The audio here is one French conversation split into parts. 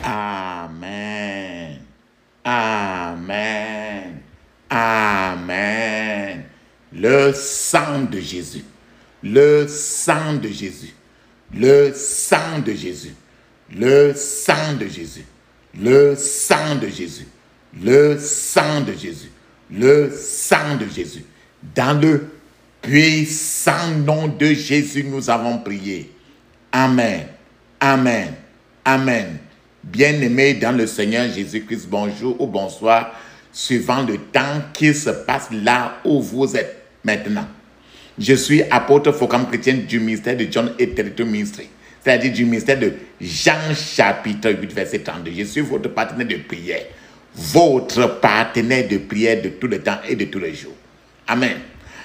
Amen. Amen. Amen. Le sang de Jésus. Le sang de Jésus. Le sang de Jésus. Le sang de Jésus. Le sang de Jésus. Le sang de Jésus. Le sang de Jésus. Dans le puissant nom de Jésus, nous avons prié. Amen. Amen. Amen. Bien-aimés dans le Seigneur Jésus-Christ, bonjour ou bonsoir, suivant le temps qui se passe là où vous êtes maintenant. Je suis apôtre Focam chrétien du ministère de John et Territory Ministry, c'est-à-dire du ministère de Jean chapitre 8 verset 32. Je suis votre partenaire de prière, votre partenaire de prière de tout le temps et de tous les jours. Amen.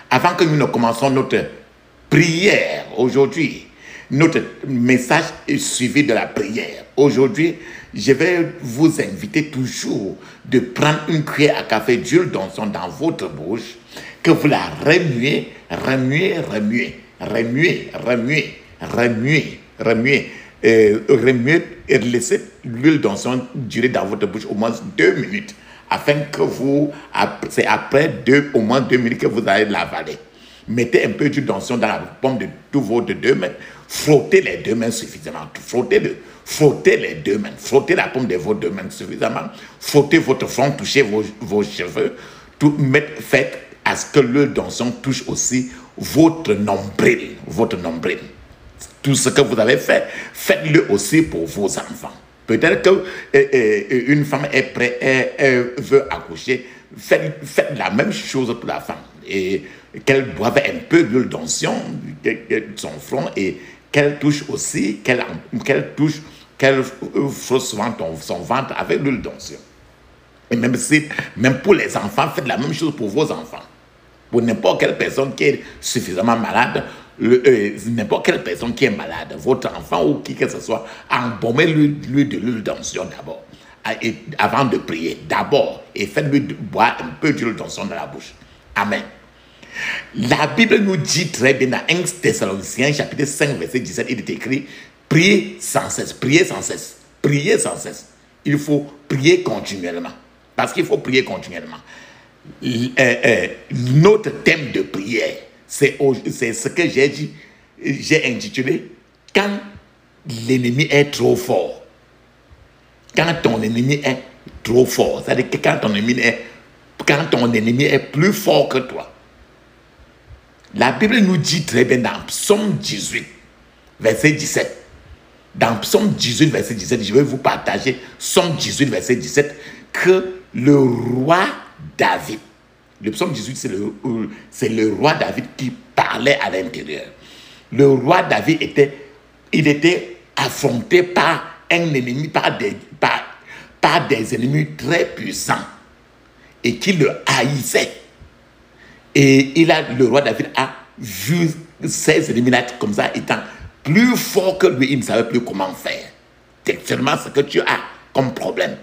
Avant que nous ne commencions notre prière aujourd'hui, notre message est suivi de la prière. Aujourd'hui, je vais vous inviter toujours de prendre une cuillère à café d'huile d'onction dans votre bouche, que vous la remuez, remuez et laissez l'huile d'onction durer dans votre bouche au moins 2 minutes, afin que c'est après au moins 2 minutes que vous allez l'avaler. Mettez un peu d'huile d'onction dans la paume de tous vos 2 mains. Frottez les 2 mains suffisamment. Frottez les 2 mains. Frottez la paume de vos 2 mains suffisamment. Frottez votre front, touchez vos cheveux. Faites à ce que l'huile d'onction touche aussi votre nombril. Tout ce que vous avez fait, faites-le aussi pour vos enfants. Peut-être qu'une femme est prête, elle veut accoucher. Faites la même chose pour la femme. Et qu'elle boive un peu d'huile d'onction de son front et qu'elle touche aussi, qu'elle frotte souvent son ventre avec l'huile d'onction. Et même pour les enfants, faites la même chose pour vos enfants. Pour n'importe quelle personne qui est suffisamment malade, n'importe quelle personne qui est malade, votre enfant ou qui que ce soit, embaumez-lui de l'huile d'onction d'abord. Avant de prier, d'abord, et faites-lui boire un peu d'huile d'onction dans la bouche. Amen. La Bible nous dit très bien dans 1 Thessaloniciens chapitre 5 verset 17, il est écrit: priez sans cesse, priez sans cesse, priez sans cesse. Il faut prier continuellement. Parce qu'il faut prier continuellement. Notre thème de prière, c'est ce que j'ai intitulé quand l'ennemi est trop fort. Quand ton ennemi est trop fort, c'est-à-dire que quand ton ennemi est plus fort que toi. La Bible nous dit très bien dans Psaume 18, verset 17. Dans Psaume 18, verset 17, je vais vous partager Psaume 18, verset 17, que le roi David, le Psaume 18, c'est le roi David qui parlait à l'intérieur. Le roi David était affronté par un ennemi, par des ennemis très puissants et qui le haïssaient. Et le roi David a vu ces ennemis-là comme ça étant plus forts que lui, il ne savait plus comment faire. C'est seulement ce que tu as comme problème.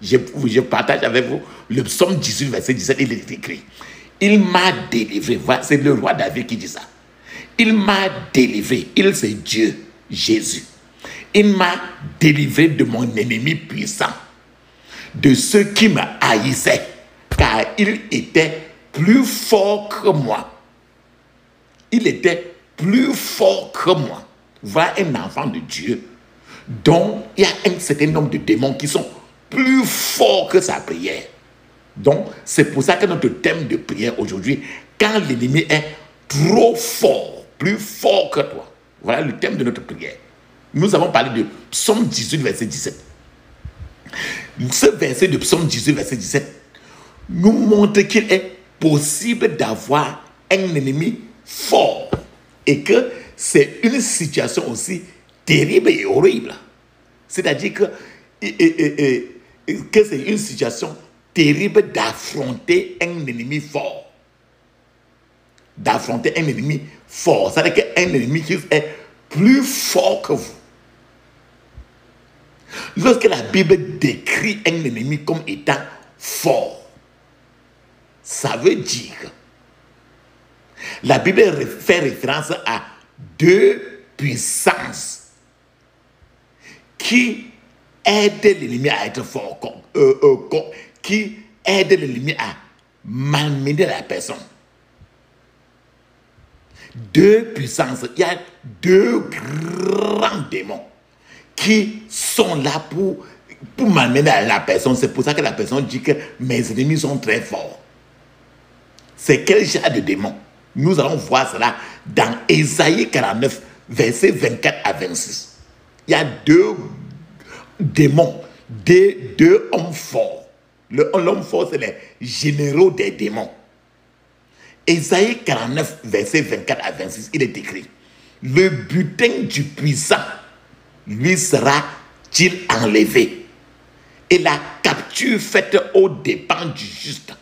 Je partage avec vous le psaume 18, verset 17, il est écrit: il m'a délivré. Voilà, c'est le roi David qui dit ça. Il m'a délivré. C'est Dieu, Jésus. Il m'a délivré de mon ennemi puissant, de ceux qui me haïssaient, car il était plus fort que moi. Il était plus fort que moi. Voilà un enfant de Dieu dont il y a un certain nombre de démons qui sont plus forts que sa prière. Donc, c'est pour ça que notre thème de prière aujourd'hui, quand l'ennemi est trop fort, plus fort que toi. Voilà le thème de notre prière. Nous avons parlé de Psaume 18, verset 17. Ce verset de Psaume 18, verset 17 nous montre qu'il est possible d'avoir un ennemi fort et que c'est une situation aussi terrible et horrible. C'est-à-dire que c'est une situation terrible d'affronter un ennemi fort. D'affronter un ennemi fort. C'est-à-dire qu'un ennemi qui est plus fort que vous. Lorsque la Bible décrit un ennemi comme étant fort, ça veut dire La Bible fait référence à deux puissances qui aident l'ennemi à être fort, qui aident l'ennemi à malmener la personne. Deux puissances, il y a deux grands démons qui sont là pour malmener la personne. C'est pour ça que la personne dit que mes ennemis sont très forts. C'est quel genre de démon? Nous allons voir cela dans Ésaïe 49, versets 24 à 26. Il y a deux démons, deux hommes forts. L'homme fort, c'est les généraux des démons. Ésaïe 49, versets 24 à 26, il est écrit: le butin du puissant lui sera-t-il enlevé, et la capture faite aux dépens du juste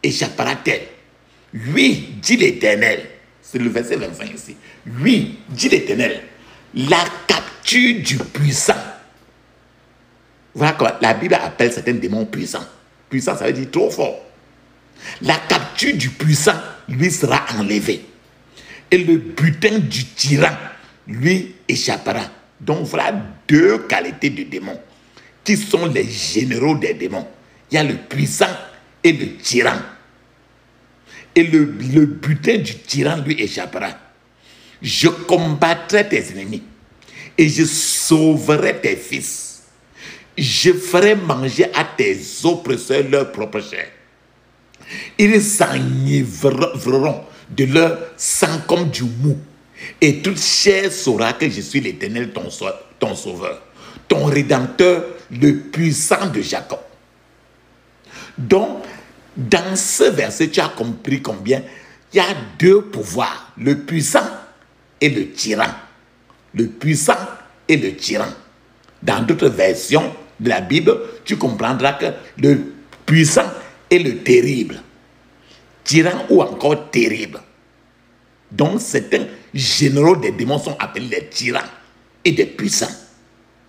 échappera-t-elle? Oui, dit l'Éternel. C'est le verset 25 ici. Oui, dit l'Éternel, la capture du puissant. Voilà quoi la Bible appelle certains démons puissants. Puissant, ça veut dire trop fort. La capture du puissant lui sera enlevée, et le butin du tyran lui échappera. Donc voilà deux qualités de démons qui sont les généraux des démons. Il y a le puissant et le tyran. Et le butin du tyran lui échappera. Je combattrai tes ennemis et je sauverai tes fils. Je ferai manger à tes oppresseurs leur propre chair. Ils s'enivreront de leur sang comme du mou, et toute chair saura que je suis l'Éternel, ton sauveur, ton rédempteur, le puissant de Jacob. Donc, dans ce verset, tu as compris combien il y a deux pouvoirs, le puissant et le tyran. Le puissant et le tyran. Dans d'autres versions de la Bible, tu comprendras que le puissant est le terrible, tyran ou encore terrible. Donc, certains généraux des démons sont appelés des tyrans et des puissants.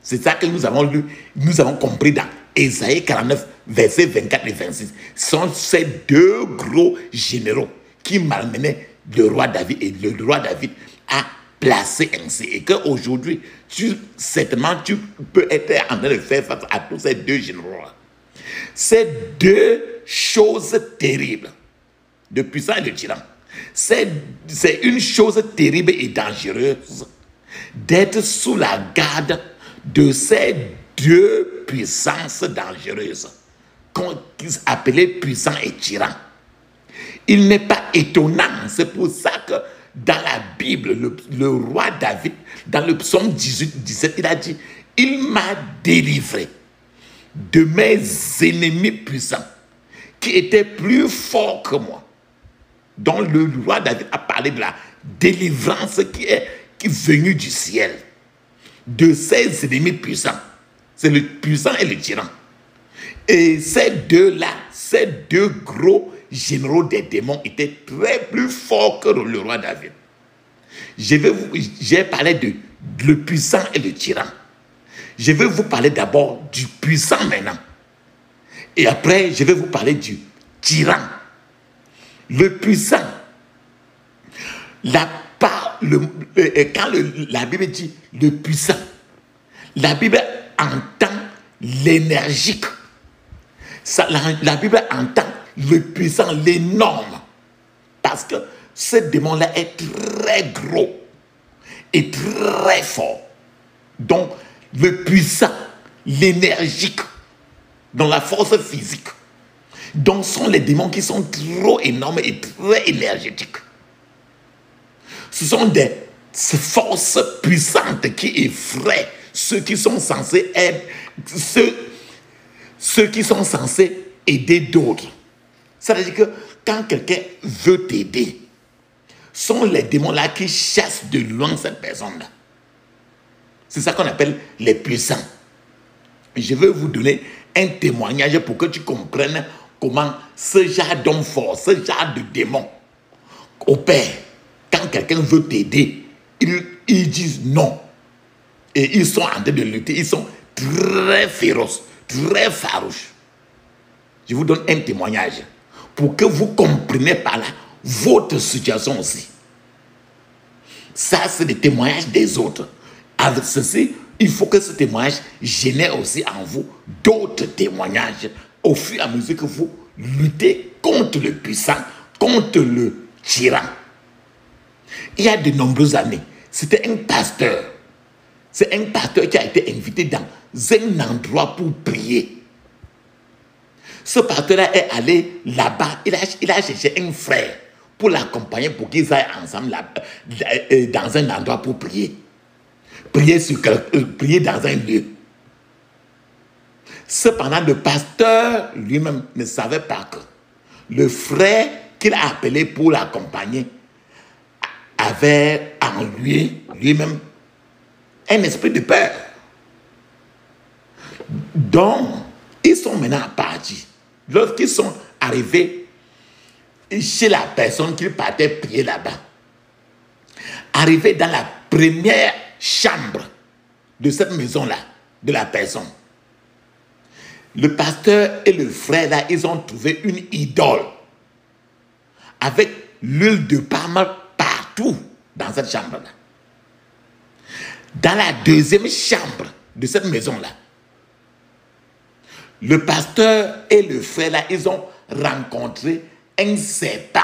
C'est ça que nous avons lu, nous avons compris dans Ésaïe 49, versets 24 et 26. Ce sont ces deux gros généraux qui malmenaient le roi David, et le roi David a placé ainsi. Et qu'aujourd'hui, certainement, tu peux être en train de faire face à tous ces deux généraux-là. Ces deux choses terribles, le puissant et le tyran, c'est une chose terrible et dangereuse d'être sous la garde de ces deux puissances dangereuses appelées puissant et tyran. Il n'est pas étonnant, c'est pour ça que dans la Bible, le roi David, dans le psaume 18, 17, il a dit: il m'a délivré de mes ennemis puissants qui étaient plus forts que moi. Donc le roi David a parlé de la délivrance qui est venue du ciel, de ses ennemis puissants. C'est le puissant et le tyran. Et ces deux-là, ces deux gros généraux des démons étaient très plus forts que le roi David. J'ai parlé de le puissant et le tyran. Je vais vous parler d'abord du puissant maintenant. Et après, je vais vous parler du tyran. Le puissant, quand la Bible dit le puissant, la Bible entend l'énergique. La Bible entend le puissant, l'énorme. Parce que ce démon-là est très gros et très fort. Donc, le puissant, l'énergique, dans la force physique. Donc, sont les démons qui sont trop énormes et très énergétiques. Ce sont des forces puissantes qui effraient ceux qui sont censés être, ceux qui sont censés aider d'autres. Ça veut dire que quand quelqu'un veut t'aider, sont les démons-là qui chassent de loin cette personne-là. C'est ça qu'on appelle les puissants. Je vais vous donner un témoignage pour que tu comprennes comment ce genre d'homme fort, ce genre de démon opère. Quand quelqu'un veut t'aider, ils disent non. Et ils sont en train de lutter. Ils sont très féroces, très farouches. Je vous donne un témoignage pour que vous compreniez par là votre situation aussi. Ça, c'est le témoignage des autres. Avec ceci, il faut que ce témoignage génère aussi en vous d'autres témoignages au fur et à mesure que vous luttez contre le puissant, contre le tyran. Il y a de nombreuses années, c'était un pasteur. C'est un pasteur qui a été invité dans un endroit pour prier. Ce pasteur-là est allé là-bas, il a cherché un frère pour l'accompagner, pour qu'ils aillent ensemble là, dans un endroit pour prier. Prier dans un lieu. Cependant, le pasteur lui-même ne savait pas que le frère qu'il a appelé pour l'accompagner avait en lui-même un esprit de peur. Donc, ils sont maintenant partis. Lorsqu'ils sont arrivés chez la personne qu'ils partaient prier là-bas, arrivés dans la première chambre de cette maison-là, de la personne, le pasteur et le frère là, ils ont trouvé une idole avec l'huile de palme partout dans cette chambre-là. Dans la deuxième chambre de cette maison-là, le pasteur et le frère là, ils ont rencontré un serpent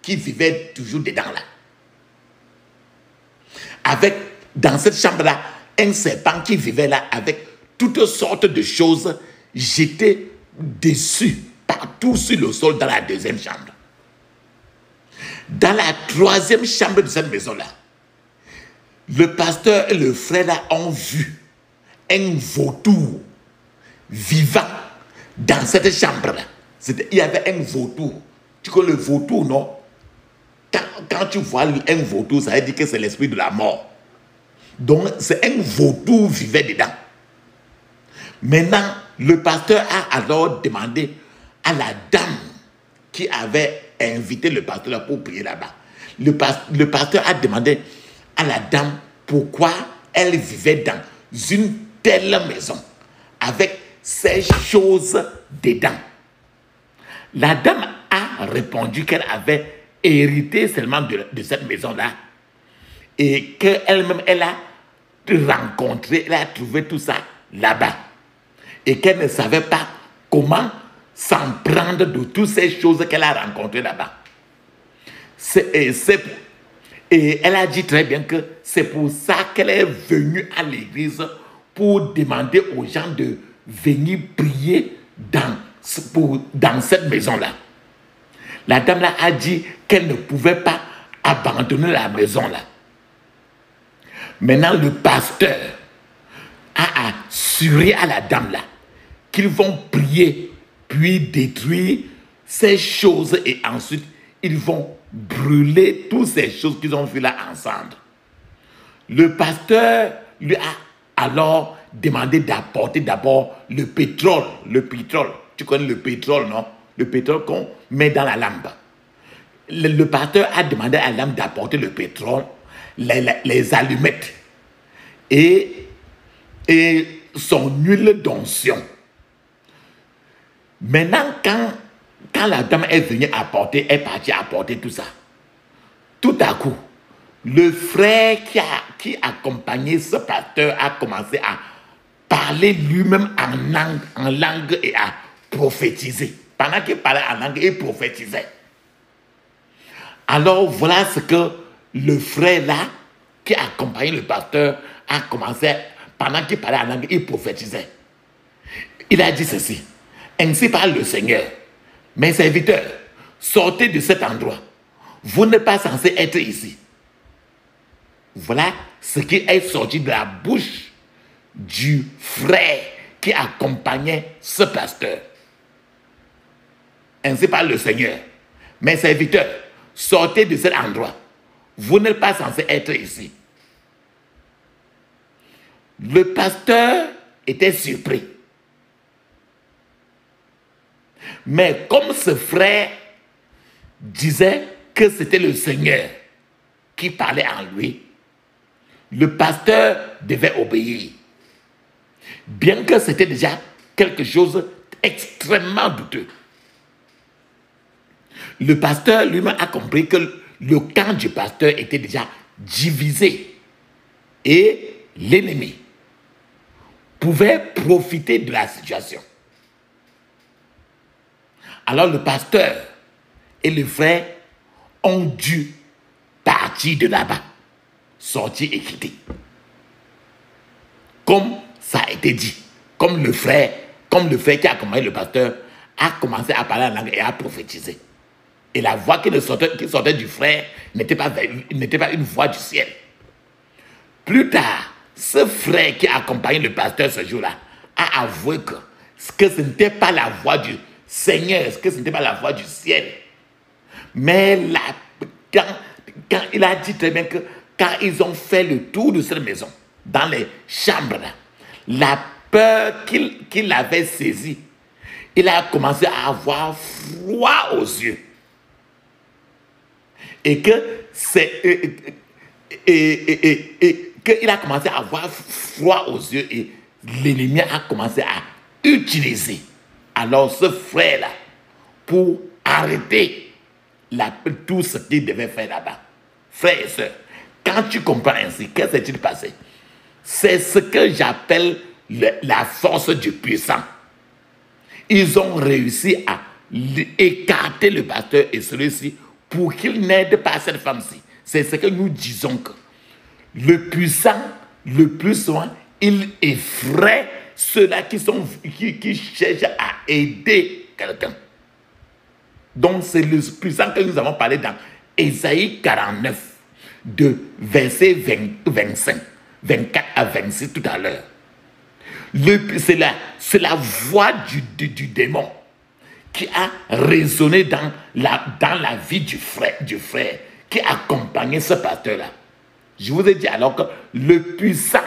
qui vivait toujours dedans là. Avec, dans cette chambre-là, un serpent qui vivait là avec toutes sortes de choses jetées dessus, partout sur le sol dans la deuxième chambre. Dans la troisième chambre de cette maison-là, le pasteur et le frère là ont vu un vautour vivant dans cette chambre-là. Il y avait un vautour. Tu connais le vautour, non? Quand tu vois un vautour, ça veut dire que c'est l'esprit de la mort. Donc, c'est un vautour vivait dedans. Maintenant, le pasteur a alors demandé à la dame qui avait invité le pasteur pour prier là-bas. Le pasteur a demandé à la dame pourquoi elle vivait dans une telle maison avec ces choses dedans. La dame a répondu qu'elle avait hérité seulement de cette maison-là et qu'elle-même, elle a rencontré, elle a trouvé tout ça là-bas et qu'elle ne savait pas comment s'en prendre de toutes ces choses qu'elle a rencontrées là-bas. Et elle a dit très bien que c'est pour ça qu'elle est venue à l'église pour demander aux gens de venir prier dans cette maison-là. La dame là a dit qu'elle ne pouvait pas abandonner la maison-là. Maintenant, le pasteur a assuré à la dame là qu'ils vont prier, puis détruire ces choses et ensuite ils vont brûler toutes ces choses qu'ils ont vues là ensemble. Le pasteur lui a alors demandé d'apporter d'abord le pétrole. Le pétrole, tu connais le pétrole, non? Le pétrole qu'on met dans la lampe. Le pasteur a demandé à la dame d'apporter le pétrole, les allumettes et son huile d'onction. Maintenant, quand la dame est venue apporter, est partie apporter tout ça, tout à coup, le frère qui accompagnait ce pasteur a commencé à parler lui-même en langue et à prophétiser. Pendant qu'il parlait en langue, il prophétisait. Alors voilà ce que le frère là, qui accompagnait le pasteur, a commencé, pendant qu'il parlait en langue, il prophétisait. Il a dit ceci: ainsi parle le Seigneur, mes serviteurs, sortez de cet endroit. Vous n'êtes pas censés être ici. Voilà ce qui est sorti de la bouche du frère qui accompagnait ce pasteur. Ainsi parle le Seigneur, mes serviteurs, sortez de cet endroit. Vous n'êtes pas censés être ici. Le pasteur était surpris. Mais comme ce frère disait que c'était le Seigneur qui parlait en lui, le pasteur devait obéir. Bien que c'était déjà quelque chose d'extrêmement douteux. Le pasteur lui-même a compris que le camp du pasteur était déjà divisé et l'ennemi pouvait profiter de la situation. Alors le pasteur et le frère ont dû partir de là-bas, sortir et quitter. Comme ça a été dit, comme le frère qui a accompagné le pasteur a commencé à parler en langue et a prophétisé. Et la voix qui sortait du frère n'était pas une voix du ciel. Plus tard, ce frère qui a accompagné le pasteur ce jour-là a avoué que ce n'était pas la voix du Seigneur, que ce n'était pas la voix du ciel. Mais quand il a dit très bien que quand ils ont fait le tour de cette maison, dans les chambres, là, la peur qu'il avait saisie, il a commencé à avoir froid aux yeux. Et qu'il a commencé à avoir froid aux yeux et l'ennemi a commencé à utiliser alors ce frère-là pour arrêter tout ce qu'il devait faire là-bas. Frères et sœurs, quand tu comprends ainsi, qu'est-ce qui s'est passé? C'est ce que j'appelle la force du puissant. Ils ont réussi à écarter le pasteur et celui-ci pour qu'il n'aide pas cette femme-ci. C'est ce que nous disons que le puissant, le plus souvent, il effraie ceux-là qui cherchent à aider quelqu'un. Donc c'est le puissant que nous avons parlé dans Ésaïe 49, de verset 25, 24 à 26 tout à l'heure. C'est la voix du démon qui a résonné dans la vie du frère qui accompagnait ce pasteur-là. Je vous ai dit alors que le puissant,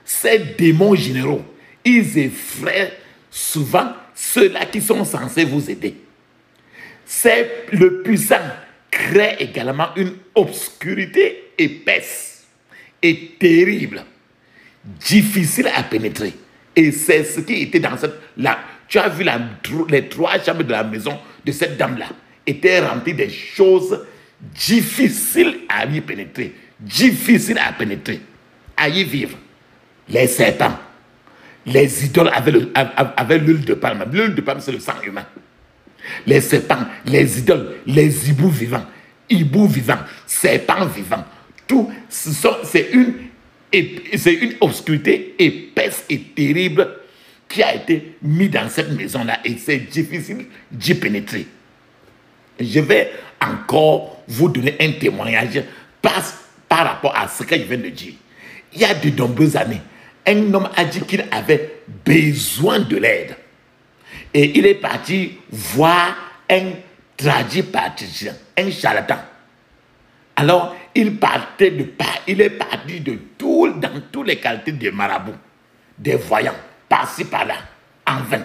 ces démons généraux, ils effraient souvent ceux-là qui sont censés vous aider. Le puissant crée également une obscurité épaisse et terrible, difficile à pénétrer. Et c'est ce qui était dans tu as vu les 3 chambres de la maison de cette dame-là étaient remplies des choses difficiles à y pénétrer, à y vivre. Les serpents, les idoles avaient l'huile de palme. L'huile de palme, c'est le sang humain. Les serpents, les idoles, les hiboux vivants, serpents vivants, tout, c'est une obscurité épaisse et terrible qui a été mise dans cette maison-là et c'est difficile d'y pénétrer. Je vais encore vous donner un témoignage par rapport à ce que je viens de dire. Il y a de nombreuses années, un homme a dit qu'il avait besoin de l'aide. Et il est parti voir un tradipraticien, un charlatan. Alors, il est parti dans toutes les qualités des marabouts, des voyants, par-ci, par-là, en vain.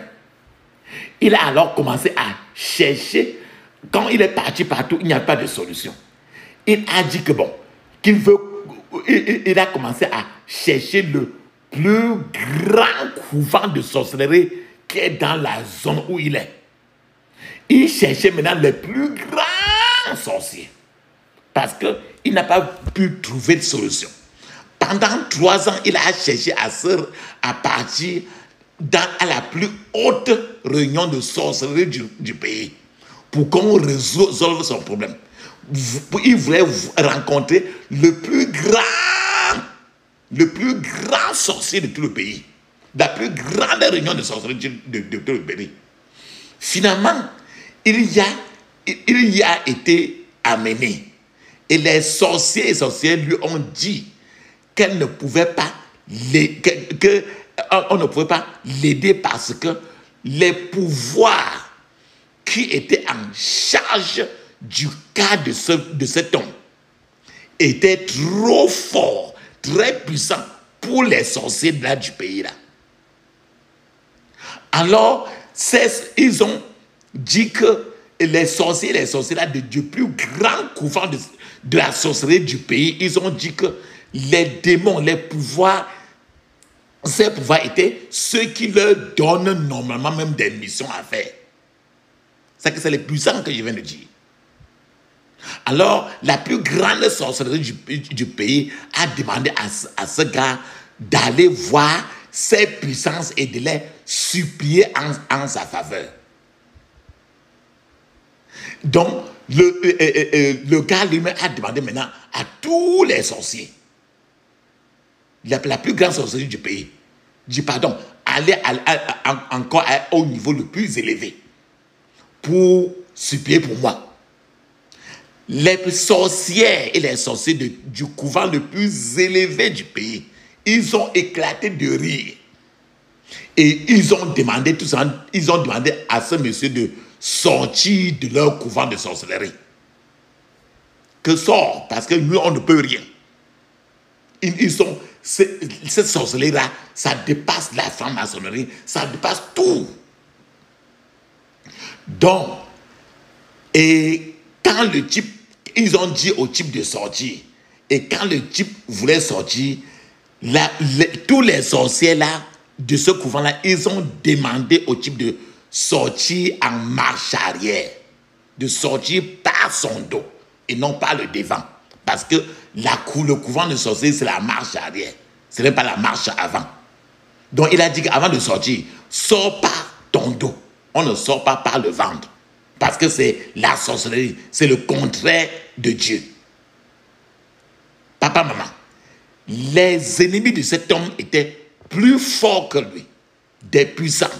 Il a alors commencé à chercher. Quand il est parti partout, il n'y a pas de solution. Il a dit que bon, il a commencé à chercher le plus grand couvent de sorcellerie qui est dans la zone où il est. Il cherchait maintenant les plus grands sorciers parce qu'il n'a pas pu trouver de solution. Pendant 3 ans, il a cherché à partir à la plus haute réunion de sorcellerie du pays pour qu'on résolve son problème. Il voulait rencontrer le plus grand sorcier de tout le pays, la plus grande réunion de sorcellerie de tout le pays. Finalement, il y a été amené et les sorciers et sorcières lui ont dit qu'elle ne pouvait pas on ne pouvait pas l'aider parce que les pouvoirs qui étaient en charge du cas de cet homme étaient trop forts, très puissants pour les sorciers là du pays là. Alors, ils ont dit que les sorciers et les sorcières du plus grand couvent de la sorcellerie du pays, ils ont dit que les démons, les pouvoirs, ces pouvoirs étaient ceux qui leur donnent normalement même des missions à faire. C'est que c'est les puissants que je viens de dire. Alors, la plus grande sorcellerie du pays a demandé à ce gars d'aller voir ses puissances et de les supplier en sa faveur. Donc, le gars lui-même a demandé maintenant à tous les sorciers, la plus grande sorcellerie du pays, dit pardon, allez encore au niveau le plus élevé pour supplier pour moi. Les sorcières et les sorciers du couvent le plus élevé du pays, ils ont éclaté de rire. Et ils ont demandé tout ça, ils ont demandé à ce monsieur de sortir de leur couvent de sorcellerie. Que sort, parce que nous, on ne peut rien. Cette sorcellerie-là, ça dépasse la franc-maçonnerie, ça dépasse tout. Donc, et quand le type, ils ont dit au type de sortir, et quand le type voulait sortir, tous les sorciers là, de ce couvent-là, ils ont demandé au type de sortir en marche arrière, de sortir par son dos, et non par le devant. Parce que le couvent de sorciers, c'est la marche arrière, ce n'est pas la marche avant. Donc il a dit qu'avant de sortir, sors par ton dos, on ne sort pas par le ventre. Parce que c'est la sorcellerie, c'est le contraire de Dieu. Papa, maman, les ennemis de cet homme étaient plus forts que lui, des puissants.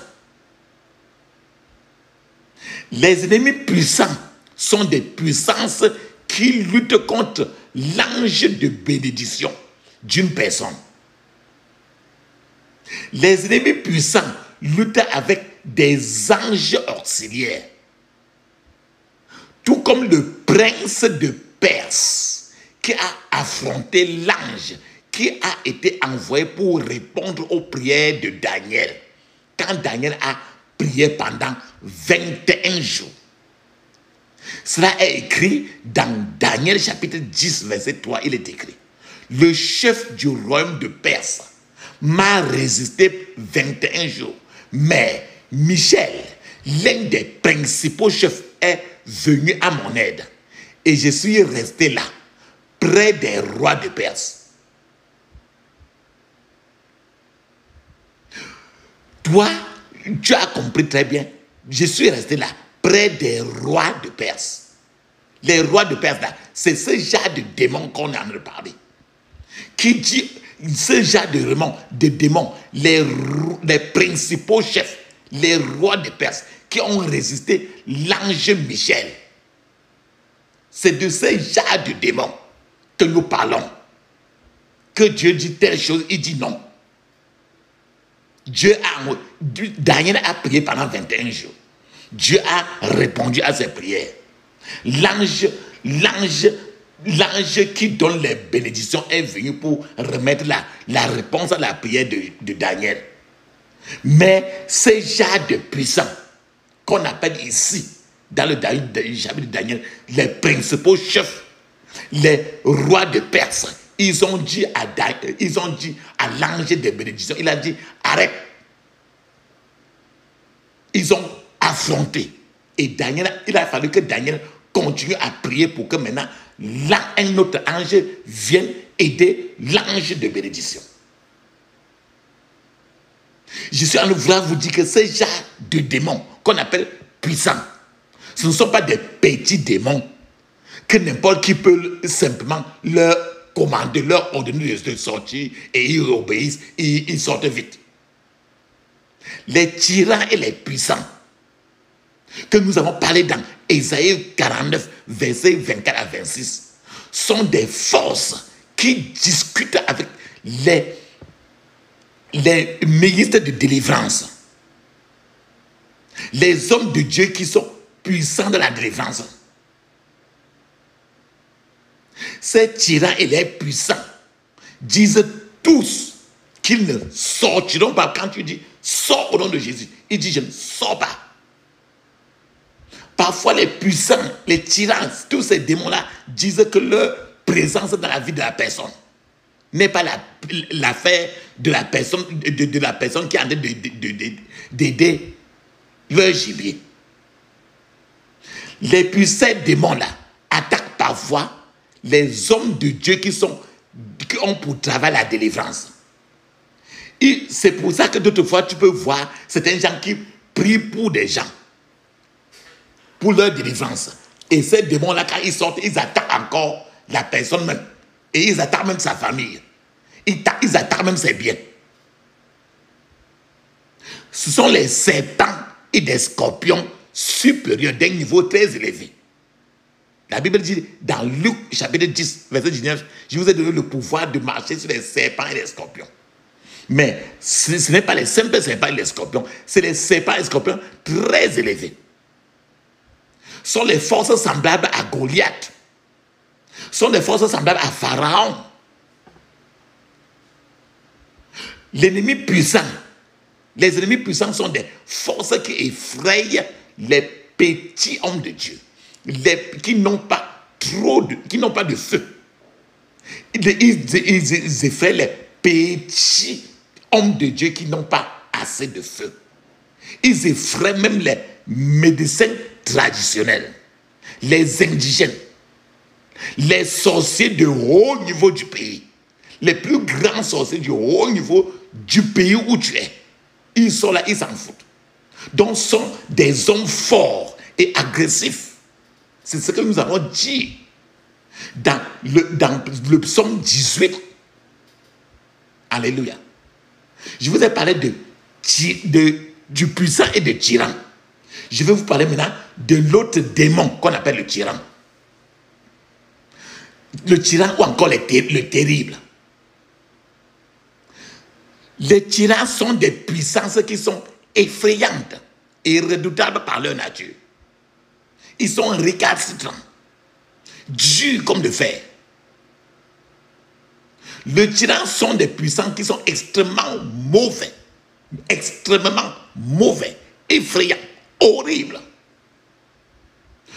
Les ennemis puissants sont des puissances qui luttent contre l'ange de bénédiction d'une personne. Les ennemis puissants luttent avec des anges auxiliaires. Tout comme le prince de Perse qui a affronté l'ange qui a été envoyé pour répondre aux prières de Daniel. Quand Daniel a prié pendant 21 jours. Cela est écrit dans Daniel chapitre 10 verset 3, il est écrit. Le chef du royaume de Perse m'a résisté 21 jours. Mais Michel, l'un des principaux chefs, est venu à mon aide. Et je suis resté là, près des rois de Perse. Toi, tu as compris très bien. Je suis resté là, près des rois de Perse. Les rois de Perse, là, c'est ce genre de démons qu'on est en train de parler. Qui dit, ce genre de démons, les principaux chefs, les rois de Perse, qui ont résisté l'ange Michel. C'est de ce genre de démons que nous parlons. Que Dieu dit telle chose, il dit non. Daniel a prié pendant 21 jours. Dieu a répondu à ses prières. L'ange qui donne les bénédictions est venu pour remettre la réponse à la prière de Daniel. Mais ces gens de puissants qu'on appelle ici, dans le chapitre de Daniel, les principaux chefs, les rois de Perse, ils ont dit à l'ange des bénédictions, il a dit arrête. Ils ont affronté. Et Daniel, il a fallu que Daniel continue à prier pour que maintenant un autre ange vienne aider l'ange de bénédiction. Je suis en train de vouloir vous dire que ces gens de démons qu'on appelle puissants, ce ne sont pas des petits démons que n'importe qui peut simplement leur commander, leur ordonner de sortir et ils obéissent et ils sortent vite. Les tyrans et les puissants que nous avons parlé dans Ésaïe 49, versets 24 à 26, sont des forces qui discutent avec les ministres de délivrance. Les hommes de Dieu qui sont puissants de la délivrance. Ces tyrans et les puissants disent tous qu'ils ne sortiront pas. Quand tu dis sors au nom de Jésus, ils disent je ne sors pas. Parfois les puissants, les tyrans, tous ces démons-là disent que leur présence dans la vie de la personne n'est pas l'affaire de la personne, de la personne qui est en train d'aider leur gibier. Les puissants démons-là attaquent parfois les hommes de Dieu qui ont pour travail la délivrance. Et c'est pour ça que d'autres fois, tu peux voir certains gens qui prient pour des gens, pour leur délivrance. Et ces démons-là, quand ils sortent, ils attaquent encore la personne même. Et ils attaquent même sa famille. Ils attaquent même ses biens. Ce sont les serpents et des scorpions supérieurs d'un niveau très élevé. La Bible dit dans Luc chapitre 10, verset 19, je vous ai donné le pouvoir de marcher sur les serpents et les scorpions. Mais ce n'est pas les simples serpents et les scorpions, c'est les serpents et les scorpions très élevés. Ce sont les forces semblables à Goliath. Ce sont des forces semblables à Pharaon. L'ennemi puissant, les ennemis puissants sont des forces qui effrayent les petits hommes de Dieu, qui n'ont pas de feu. Ils effraient les petits hommes de Dieu qui n'ont pas assez de feu. Ils effraient même les médecins traditionnels, les indigènes, les sorciers de haut niveau du pays, les plus grands sorciers du haut niveau du pays où tu es. Ils sont là, ils s'en foutent. Donc, ce sont des hommes forts et agressifs. C'est ce que nous avons dit dans le psaume 18. Alléluia. Je vous ai parlé du puissant et du tyran. Je vais vous parler maintenant de l'autre démon qu'on appelle le tyran. Le tyran ou encore le terrible. Les tyrans sont des puissances qui sont effrayantes et redoutables par leur nature. Ils sont récalcitrants, durs comme le fer. Les tyrans sont des puissants qui sont extrêmement mauvais, effrayants, horribles.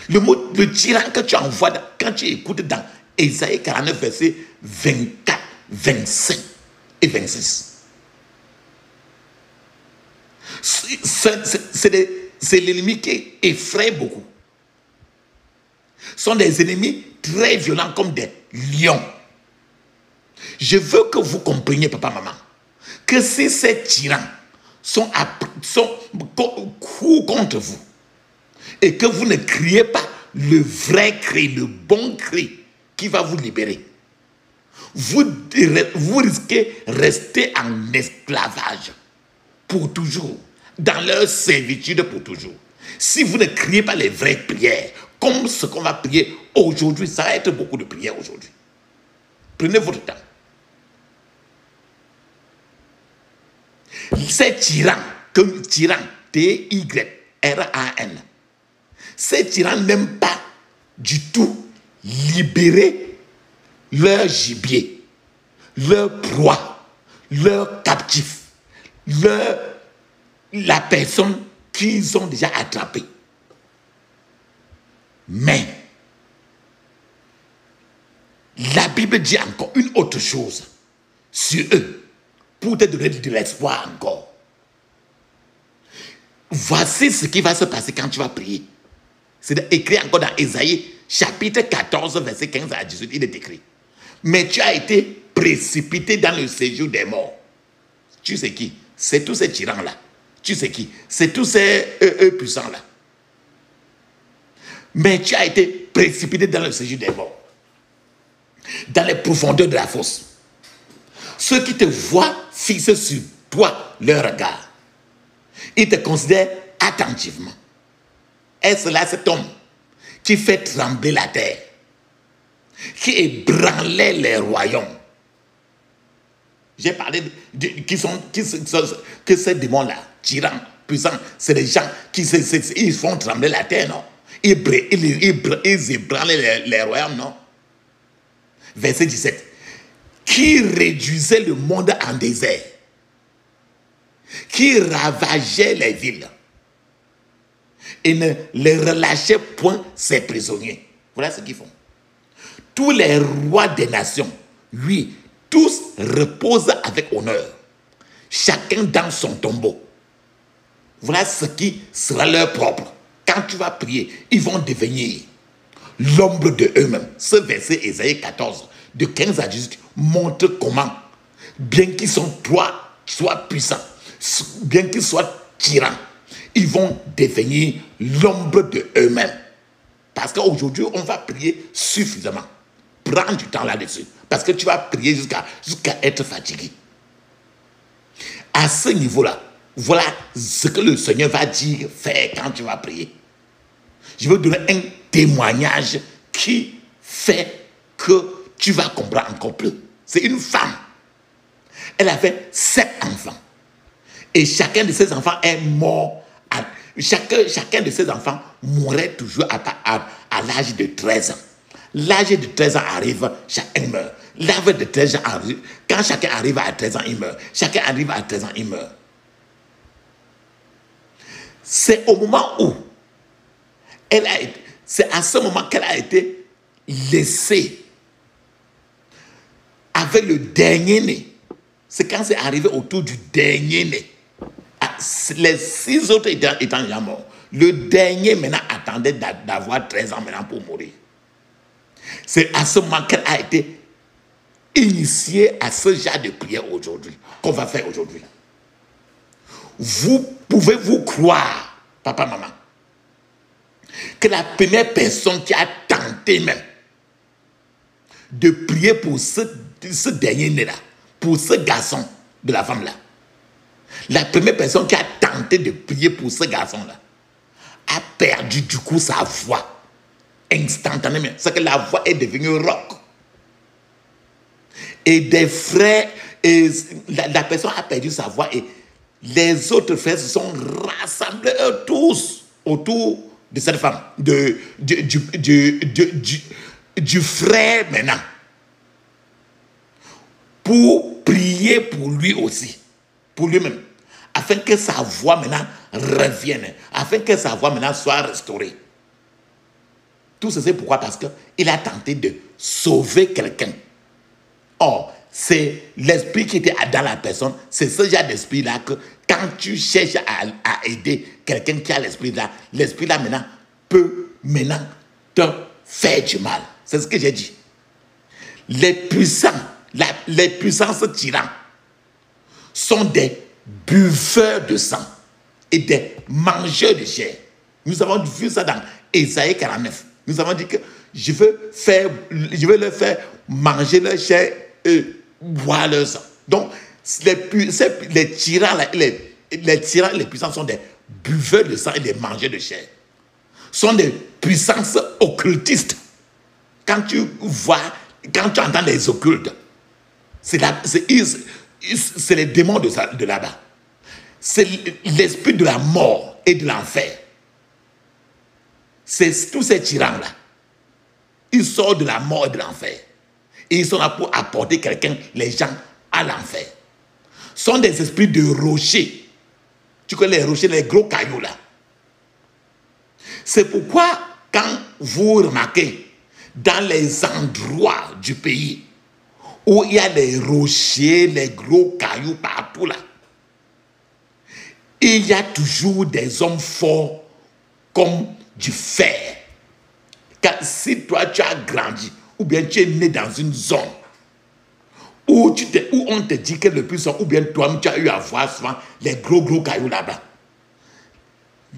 Le tyran que tu envoies, quand tu écoutes dans Ésaïe 49, versets 24, 25 et 26. C'est l'ennemi qui effraie beaucoup. Ce sont des ennemis très violents comme des lions. Je veux que vous compreniez, papa, maman, que si ces tyrans sont contre vous et que vous ne criez pas le vrai cri, le bon cri qui va vous libérer, vous risquez de rester en esclavage pour toujours, dans leur servitude pour toujours. Si vous ne criez pas les vraies prières, comme ce qu'on va prier aujourd'hui, ça va être beaucoup de prières aujourd'hui. Prenez votre temps. Ces tyrans, T-Y-R-A-N, ces tyrans n'aiment pas du tout libérer leur gibier, leur proie, leur captif, la personne qu'ils ont déjà attrapée. Mais la Bible dit encore une autre chose sur eux pour te donner de l'espoir encore. Voici ce qui va se passer quand tu vas prier. C'est écrit encore dans Ésaïe chapitre 14 verset 15 à 18. Il est écrit: mais tu as été précipité dans le séjour des morts. Tu sais qui? C'est tous ces tyrans-là. Tu sais qui? C'est tous ces puissants-là. Mais tu as été précipité dans le séjour des morts, dans les profondeurs de la fosse. Ceux qui te voient fixer sur toi leur regard, ils te considèrent attentivement. Est-ce là cet homme qui fait trembler la terre, qui ébranlait les royaumes? J'ai parlé que ces démons-là, tyrans, puissants, c'est des gens ils font trembler la terre, non? Ils ébranlent les royaumes, non? Verset 17. Qui réduisait le monde en désert, qui ravageait les villes et ne les relâchait point ses prisonniers. Voilà ce qu'ils font. Tous les rois des nations, oui, tous reposent avec honneur, chacun dans son tombeau. Voilà ce qui sera leur propre quand quand tu vas prier, ils vont devenir l'ombre de eux-mêmes. Ce verset, Ésaïe 14, de 15 à 18, montre comment, bien qu'ils soient puissants, bien qu'ils soient tyrans, ils vont devenir l'ombre de eux-mêmes. Parce qu'aujourd'hui, on va prier suffisamment. Prends du temps là-dessus. Parce que tu vas prier jusqu'à être fatigué. À ce niveau-là, voilà ce que le Seigneur va dire, faire quand tu vas prier. Je veux donner un témoignage qui fait que tu vas comprendre encore plus. C'est une femme. Elle avait 7 enfants. Et chacun de ses enfants est mort. Chacun de ses enfants mourait toujours à l'âge de 13 ans. L'âge de 13 ans arrive, chacun meurt. L'âge de 13 ans arrive. Quand chacun arrive à 13 ans, il meurt. Chacun arrive à 13 ans, il meurt. C'est au moment où c'est à ce moment qu'elle a été laissée avec le dernier né. C'est quand c'est arrivé autour du dernier né. Les 6 autres étant déjà morts. Le dernier maintenant attendait d'avoir 13 ans maintenant pour mourir. C'est à ce moment qu'elle a été initiée à ce genre de prière aujourd'hui, qu'on va faire aujourd'hui. Vous pouvez vous croire, papa, maman, que la première personne qui a tenté même de prier pour ce dernier né-là, pour ce garçon de la femme-là, la première personne qui a tenté de prier pour ce garçon-là a perdu du coup sa voix instantanément. C'est que la voix est devenue rauque. Et des frères, et la personne a perdu sa voix et les autres frères se sont rassemblés eux tous autour de cette femme, du frère maintenant, pour prier pour lui aussi, pour lui-même, afin que sa voix maintenant revienne, afin que sa voix maintenant soit restaurée. Tout ceci, pourquoi? Parce qu'il a tenté de sauver quelqu'un. Or, c'est l'esprit qui était dans la personne, c'est ce genre d'esprit-là que quand tu cherches à aider quelqu'un qui a l'esprit-là maintenant peut maintenant te faire du mal. C'est ce que j'ai dit. Les puissances tyrans sont des buveurs de sang et des mangeurs de chair. Nous avons vu ça dans Ésaïe 49. Nous avons dit que je vais leur faire manger leur chair et boire leur sang. Donc, les tyrans, les puissants sont des buveurs de sang et des mangeurs de chair. Sont des puissances occultistes. Quand tu entends les occultes, c'est les démons de là-bas. C'est l'esprit de la mort et de l'enfer. C'est tous ces tyrans-là. Ils sortent de la mort et de l'enfer. Et ils sont là pour apporter les gens à l'enfer. Ce sont des esprits de rochers. Tu connais les rochers, les gros cailloux là. C'est pourquoi, quand vous remarquez, dans les endroits du pays où il y a les rochers, les gros cailloux partout là, il y a toujours des hommes forts comme du fer. Car si toi tu as grandi, ou bien tu es né dans une zone où on te dit que le puissant, ou bien toi-même tu as eu à voir souvent les gros cailloux là-bas,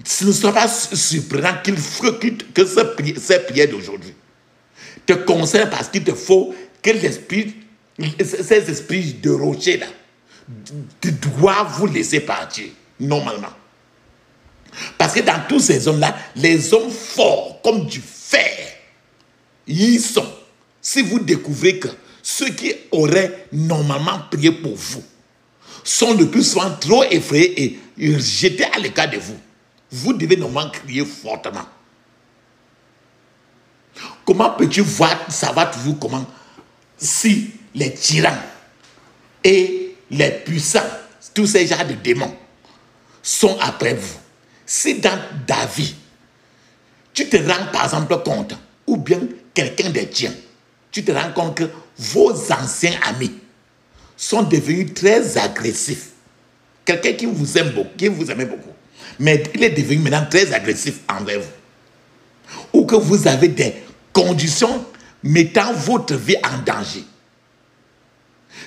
ce ne sera pas surprenant que ces prières d'aujourd'hui te concernent, parce qu'il te faut que ces esprits de rocher là, doivent vous laisser partir, normalement. Parce que dans tous ces hommes-là, les hommes forts comme du fer, ils sont. Si vous découvrez que ceux qui auraient normalement prié pour vous sont le plus souvent trop effrayés et jetés à l'écart de vous, vous devez normalement crier fortement. Comment peux-tu savoir toujours comment, si les tyrans et les puissants, tous ces genres de démons, sont après vous? Si dans David, tu te rends par exemple compte, ou bien quelqu'un de tiens, tu te rends compte que vos anciens amis sont devenus très agressifs. Quelqu'un qui vous aime beaucoup, qui vous aimait beaucoup, Mais il est devenu maintenant très agressif envers vous. Ou que vous avez des conditions mettant votre vie en danger.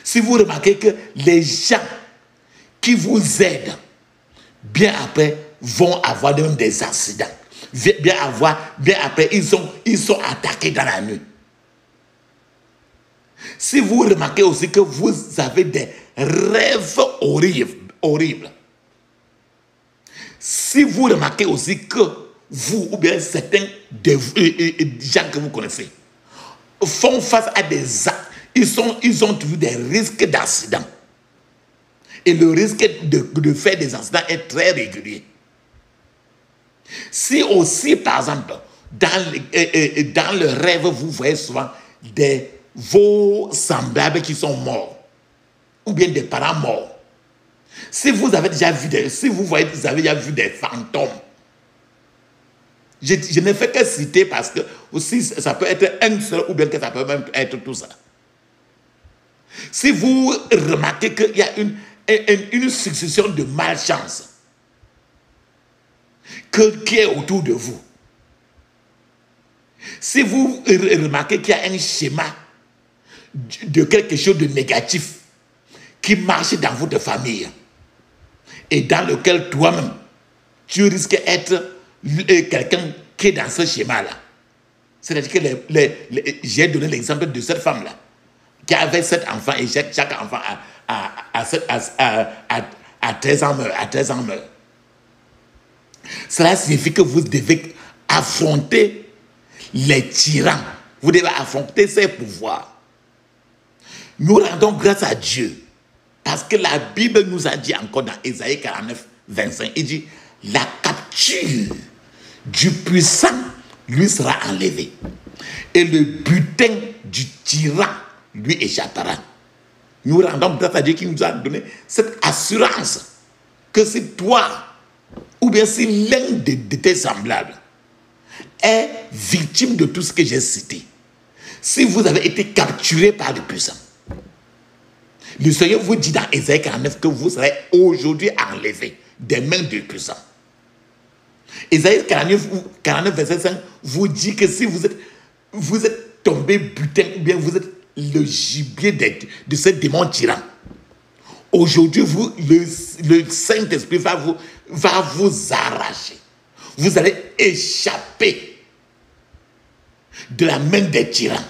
Si vous remarquez que les gens qui vous aident, bien après, vont avoir même des accidents. Bien après, ils sont attaqués dans la nuit. Si vous remarquez aussi que vous avez des rêves horribles. Si vous remarquez aussi que vous, ou bien certains des gens que vous connaissez, font face à des actes, ils ont toujours des risques d'accident. Et le risque de faire des accidents est très régulier. Si aussi, par exemple, dans le rêve, vous voyez souvent vos semblables qui sont morts, ou bien des parents morts. Si vous avez déjà vu vous avez déjà vu des fantômes, je ne fais que citer parce que aussi ça peut être un seul ou bien que ça peut même être tout ça. Si vous remarquez qu'il y a une succession de malchance qui est autour de vous, si vous remarquez qu'il y a un schéma de quelque chose de négatif qui marche dans votre famille et dans lequel toi-même tu risques d'être quelqu'un qui est dans ce schéma-là. C'est-à-dire que j'ai donné l'exemple de cette femme-là qui avait 7 enfants et chaque enfant à 13 ans meurt. Cela signifie que vous devez affronter les tyrans. Vous devez affronter ces pouvoirs. Nous rendons grâce à Dieu parce que la Bible nous a dit encore dans Ésaïe 49, 25, il dit la capture du puissant lui sera enlevée et le butin du tyran lui échappera. Nous rendons grâce à Dieu qui nous a donné cette assurance que si toi ou bien si l'un de tes semblables est victime de tout ce que j'ai cité, si vous avez été capturé par le puissant, le Seigneur vous dit dans Ésaïe 49 que vous serez aujourd'hui enlevé des mains du puissant. Ésaïe 49, verset 5 vous dit que si vous êtes tombé butin, ou bien vous êtes le gibier de ce démon tyran, aujourd'hui, le Saint-Esprit va vous arracher. Vous allez échapper de la main des tyrans.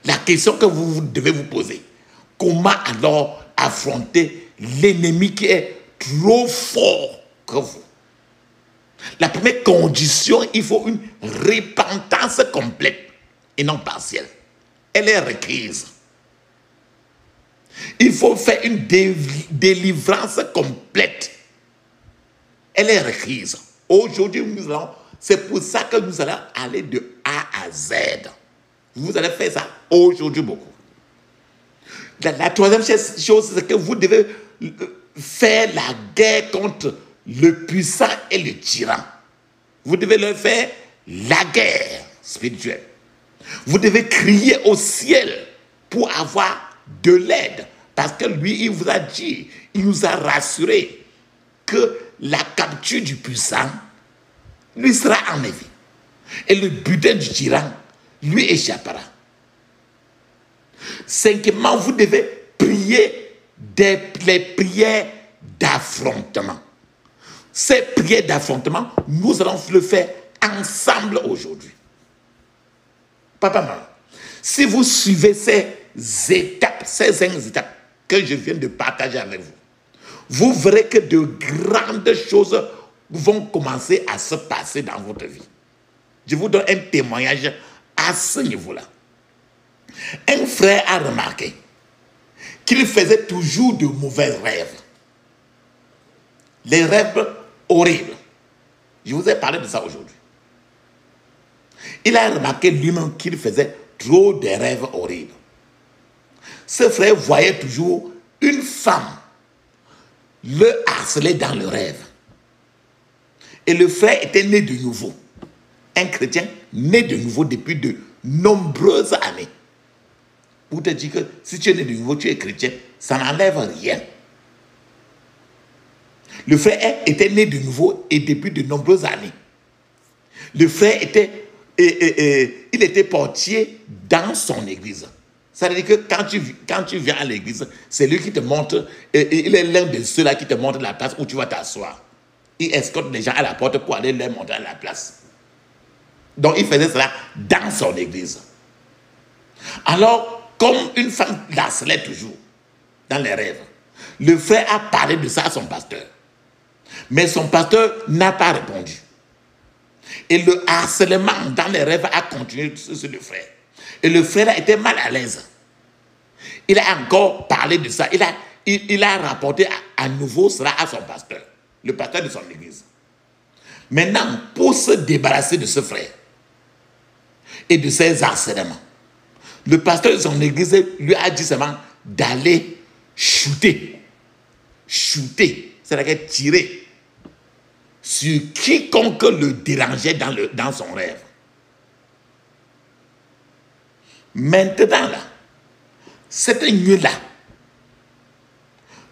La question que vous devez vous poser, comment alors affronter l'ennemi qui est trop fort que vous? La première condition, il faut une repentance complète et non partielle. Elle est requise. Il faut faire une délivrance complète. Elle est requise. Aujourd'hui, c'est pour ça que nous allons aller de A à Z. Vous allez faire ça aujourd'hui beaucoup. La troisième chose, c'est que vous devez faire la guerre contre le puissant et le tyran. Vous devez leur faire la guerre spirituelle. Vous devez crier au ciel pour avoir de l'aide. Parce que lui, il vous a dit, il nous a rassuré que la capture du puissant lui sera enlevée. Et le butin du tyran lui échappera. Cinquièmement, vous devez prier les prières d'affrontement. Ces prières d'affrontement, nous allons le faire ensemble aujourd'hui. Papa, maman, si vous suivez ces 5 étapes que je viens de partager avec vous, vous verrez que de grandes choses vont commencer à se passer dans votre vie. Je vous donne un témoignage à ce niveau-là. Un frère a remarqué qu'il faisait toujours de mauvais rêves. Les rêves horribles. Je vous ai parlé de ça aujourd'hui. Il a remarqué lui-même qu'il faisait trop de rêves horribles. Ce frère voyait toujours une femme le harceler dans le rêve. Et le frère était né de nouveau. Un chrétien né de nouveau depuis de nombreuses années. Pour te dire que si tu es né de nouveau, tu es chrétien, ça n'enlève rien. Le frère était né de nouveau et depuis de nombreuses années. Le frère était, il était portier dans son église. Ça veut dire que quand tu viens à l'église, c'est lui qui te montre, il est l'un de ceux-là qui te montre la place où tu vas t'asseoir. Il escorte les gens à la porte pour aller leur montrer la place. Donc il faisait cela dans son église. Alors, comme une femme l'harcelait toujours dans les rêves, le frère a parlé de ça à son pasteur. Mais son pasteur n'a pas répondu. Et le harcèlement dans les rêves a continué sur le frère. Et le frère a été mal à l'aise. Il a encore parlé de ça. Il a rapporté à nouveau cela à son pasteur, le pasteur de son église. Maintenant, pour se débarrasser de ce frère et de ses harcèlements, le pasteur de son église lui a dit seulement d'aller shooter. Shooter, c'est-à-dire tirer sur quiconque le dérangeait dans son rêve. Maintenant, là, cette nuit-là,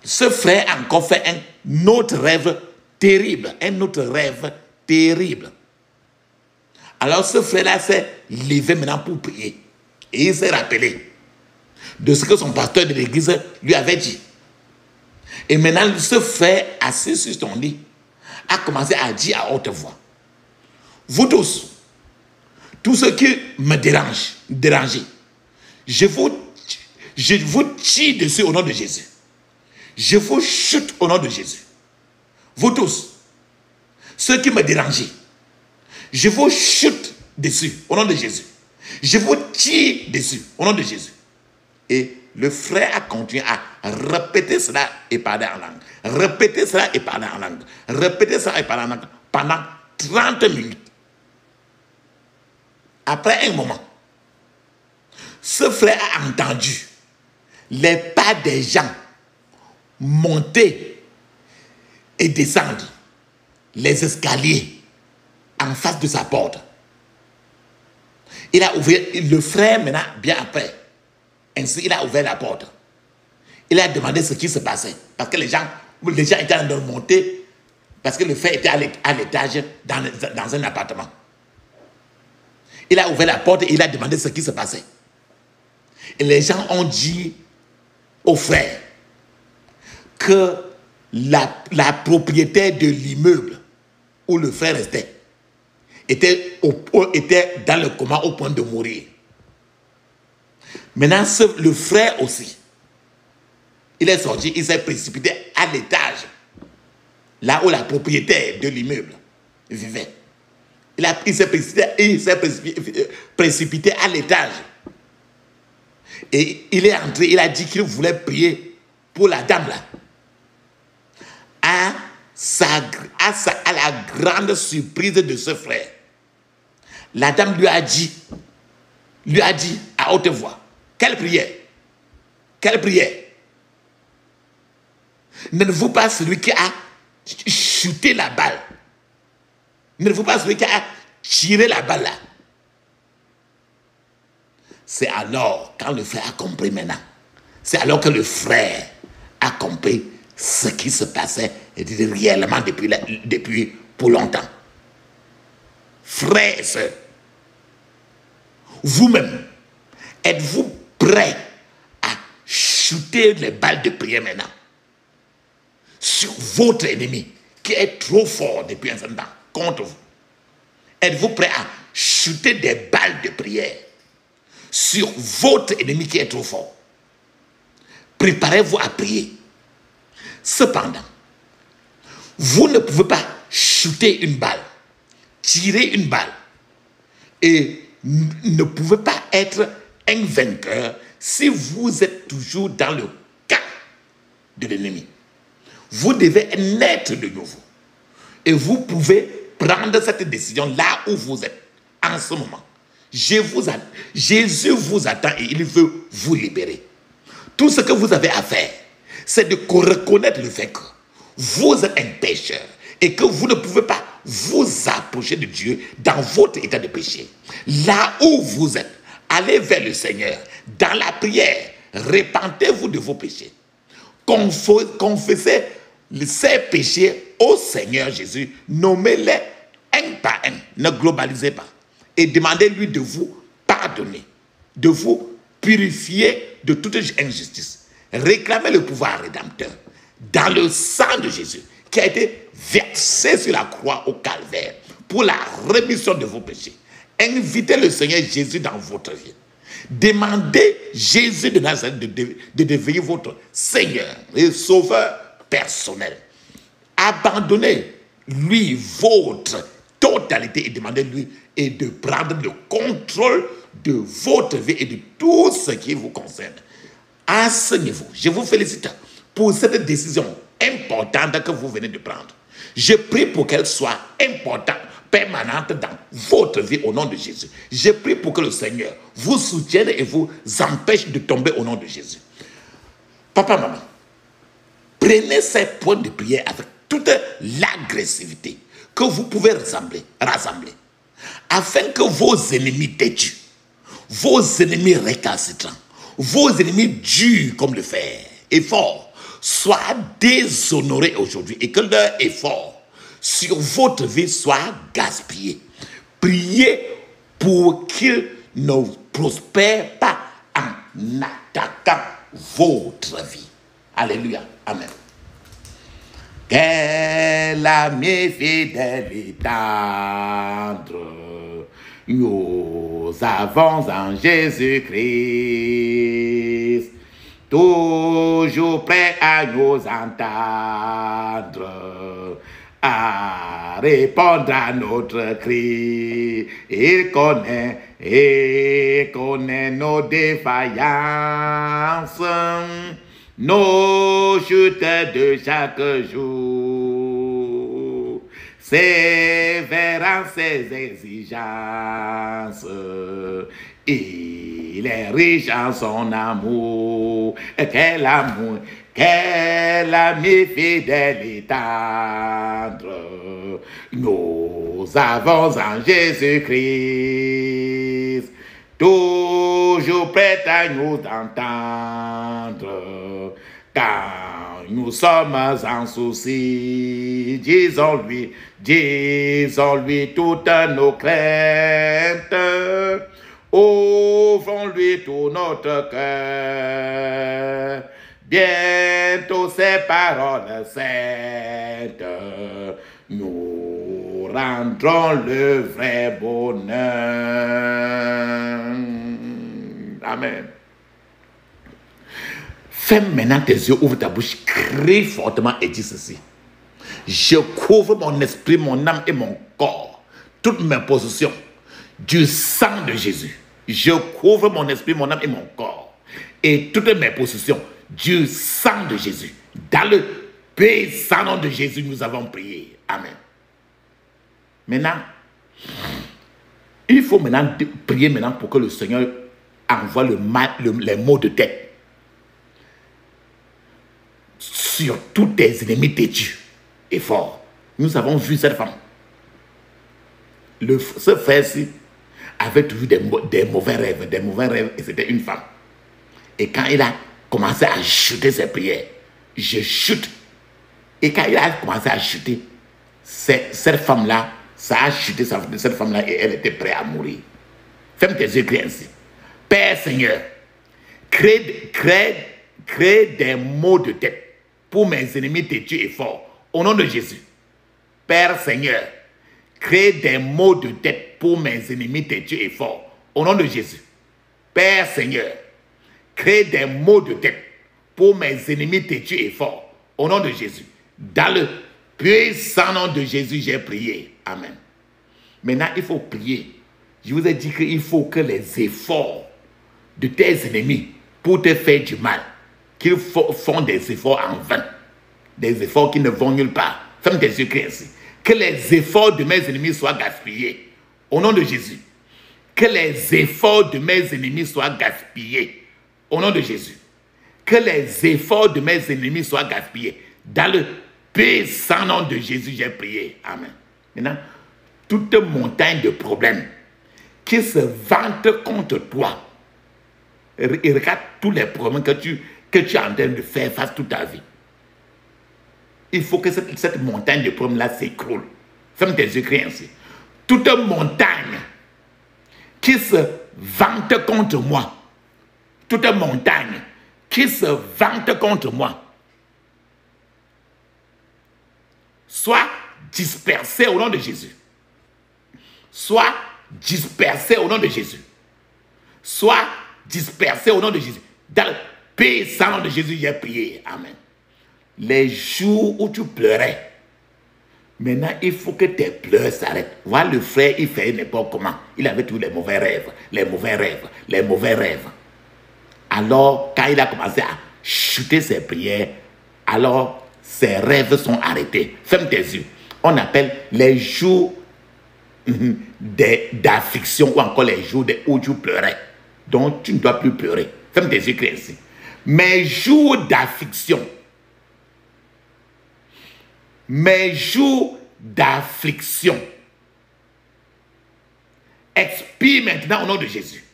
ce frère a encore fait un autre rêve terrible. Un autre rêve terrible. Alors ce frère-là s'est levé maintenant pour prier. Et il s'est rappelé de ce que son pasteur de l'église lui avait dit. Et maintenant, ce frère, assis sur son lit, a commencé à dire à haute voix: vous tous ceux qui me dérangez, je vous tire dessus au nom de Jésus. Je vous chute au nom de Jésus. Vous tous, ceux qui me dérangez, je vous chute dessus au nom de Jésus. Je vous tire dessus au nom de Jésus. Et le frère a continué à répéter cela et parler en langue. Répéter cela et parler en langue. Répéter cela et parler en langue pendant 30 minutes. Après un moment, ce frère a entendu les pas des gens monter et descendre les escaliers en face de sa porte. Il a ouvert, le frère maintenant, bien après, ainsi il a ouvert la porte. Il a demandé ce qui se passait. Parce que les gens étaient en train de monter, parce que le frère était à l'étage dans un appartement. Il a ouvert la porte et il a demandé ce qui se passait. Et les gens ont dit au frère que la propriétaire de l'immeuble où le frère restait était dans le coma au point de mourir. Maintenant, le frère aussi, il est sorti, il s'est précipité à l'étage, là où la propriétaire de l'immeuble vivait. Il s'est précipité à l'étage. Et il est entré, il a dit qu'il voulait prier pour la dame là. À la grande surprise de ce frère, la dame lui a dit à haute voix: quelle prière? Quelle prière? N'êtes-vous pas celui qui a chuté la balle? N'êtes-vous pas celui qui a tiré la balle là? C'est alors, quand le frère a compris maintenant, c'est alors que le frère a compris ce qui se passait réellement depuis pour longtemps. Frères et sœurs, vous-même, êtes-vous prêts à shooter les balles de prière maintenant sur votre ennemi qui est trop fort depuis un certain temps contre vous? Êtes-vous prêts à shooter des balles de prière sur votre ennemi qui est trop fort? Préparez-vous à prier. Cependant, vous ne pouvez pas shooter une balle, tirer une balle, et ne pouvez pas être un vainqueur si vous êtes toujours dans le camp de l'ennemi. Vous devez naître de nouveau. Et vous pouvez prendre cette décision là où vous êtes en ce moment. Jésus vous attend et il veut vous libérer. Tout ce que vous avez à faire, c'est de reconnaître le fait que vous êtes un pécheur et que vous ne pouvez pas vous approcher de Dieu dans votre état de péché. Là où vous êtes, allez vers le Seigneur dans la prière. Repentez-vous de vos péchés. Confessez ces péchés au Seigneur Jésus, nommez-les un par un, ne globalisez pas, et demandez-lui de vous pardonner, de vous purifier de toute injustice. Réclamez le pouvoir rédempteur dans le sang de Jésus qui a été versé sur la croix au calvaire pour la rémission de vos péchés. Invitez le Seigneur Jésus dans votre vie. Demandez Jésus de Nazareth de devenir votre Seigneur et Sauveur personnel. Abandonnez-lui votre totalité et demandez-lui et de prendre le contrôle de votre vie et de tout ce qui vous concerne. À ce niveau, je vous félicite pour cette décision importante que vous venez de prendre. Je prie pour qu'elle soit importante, permanente dans votre vie au nom de Jésus. Je prie pour que le Seigneur vous soutienne et vous empêche de tomber au nom de Jésus. Papa, maman, prenez ces points de prière avec toute l'agressivité que vous pouvez rassembler, afin que vos ennemis têtus, vos ennemis récalcitrants, vos ennemis durs comme le fer et forts, soient déshonorés aujourd'hui et que leur effort sur votre vie soit gaspillé. Priez pour qu'ils ne prospèrent pas en attaquant votre vie. Alléluia. Amen. Quel ami fidèle et tendre nous avons en Jésus-Christ, toujours prêt à nous entendre, à répondre à notre cri. Il connaît nos défaillances, nos chutes de chaque jour, sévérant ses exigences. Il est riche en son amour. Quel amour, quel ami fidèle et tendre nous avons en Jésus-Christ, toujours prêt à nous entendre quand nous sommes en souci. Disons-lui toutes nos craintes, ouvrons-lui tout notre cœur. Bientôt ces paroles saintes nous rendront le vrai bonheur. Amen. Ferme maintenant tes yeux, ouvre ta bouche, crie fortement et dis ceci. Je couvre mon esprit, mon âme et mon corps, toutes mes possessions, du sang de Jésus. Je couvre mon esprit, mon âme et mon corps, et toutes mes possessions, du sang de Jésus. Dans le puissant nom de Jésus, nous avons prié. Amen. Maintenant, il faut maintenant prier maintenant pour que le Seigneur envoie les maux de tête sur tous tes ennemis têtus et forts. Nous avons vu cette femme. Ce frère-ci avait toujours des mauvais rêves, et c'était une femme. Et quand il a commencé à chuter ses prières, je chute. Et quand il a commencé à chuter, cette femme-là, ça a chuté cette femme-là et elle était prête à mourir. Ferme tes yeux, crie ainsi. Père Seigneur, crée des maux de tête pour mes ennemis têtus et forts, au nom de Jésus. Père Seigneur, crée des maux de tête pour mes ennemis têtus et forts, au nom de Jésus. Père Seigneur, crée des maux de tête pour mes ennemis têtus et forts, au nom de Jésus. Dans le puissant nom de Jésus, j'ai prié. Amen. Maintenant, il faut prier. Je vous ai dit qu'il faut que les efforts de tes ennemis pour te faire du mal, qu'ils font des efforts en vain, des efforts qui ne vont nulle part. Ferme tes yeux, crie ainsi. Que les efforts de mes ennemis soient gaspillés, au nom de Jésus. Que les efforts de mes ennemis soient gaspillés, au nom de Jésus. Que les efforts de mes ennemis soient gaspillés. Dans le puissant nom de Jésus, j'ai prié. Amen. Maintenant, toute montagne de problèmes qui se vantent contre toi, et regarde tous les problèmes que tu es en train de faire face toute ta vie. il faut que cette montagne de problèmes-là s'écroule. Ferme tes yeux, crie ainsi. Toute montagne qui se vante contre moi, toute montagne qui se vante contre moi, soit dispersée au nom de Jésus. Soit dispersée au nom de Jésus. Soit dispersée au nom de Jésus. Dans le puissant nom de Jésus, j'ai prié. Amen. Les jours où tu pleurais, maintenant, il faut que tes pleurs s'arrêtent. Voilà le frère, il fait n'importe comment. Il avait tous les mauvais rêves, les mauvais rêves, les mauvais rêves. Alors, quand il a commencé à chuter ses prières, alors ses rêves sont arrêtés. Ferme tes yeux. On appelle les jours d'affliction ou encore les jours où tu pleurais. Donc, tu ne dois plus pleurer. Ferme tes yeux, crie ainsi. Mes jours d'affliction, mes jours d'affliction expire maintenant au nom de Jésus.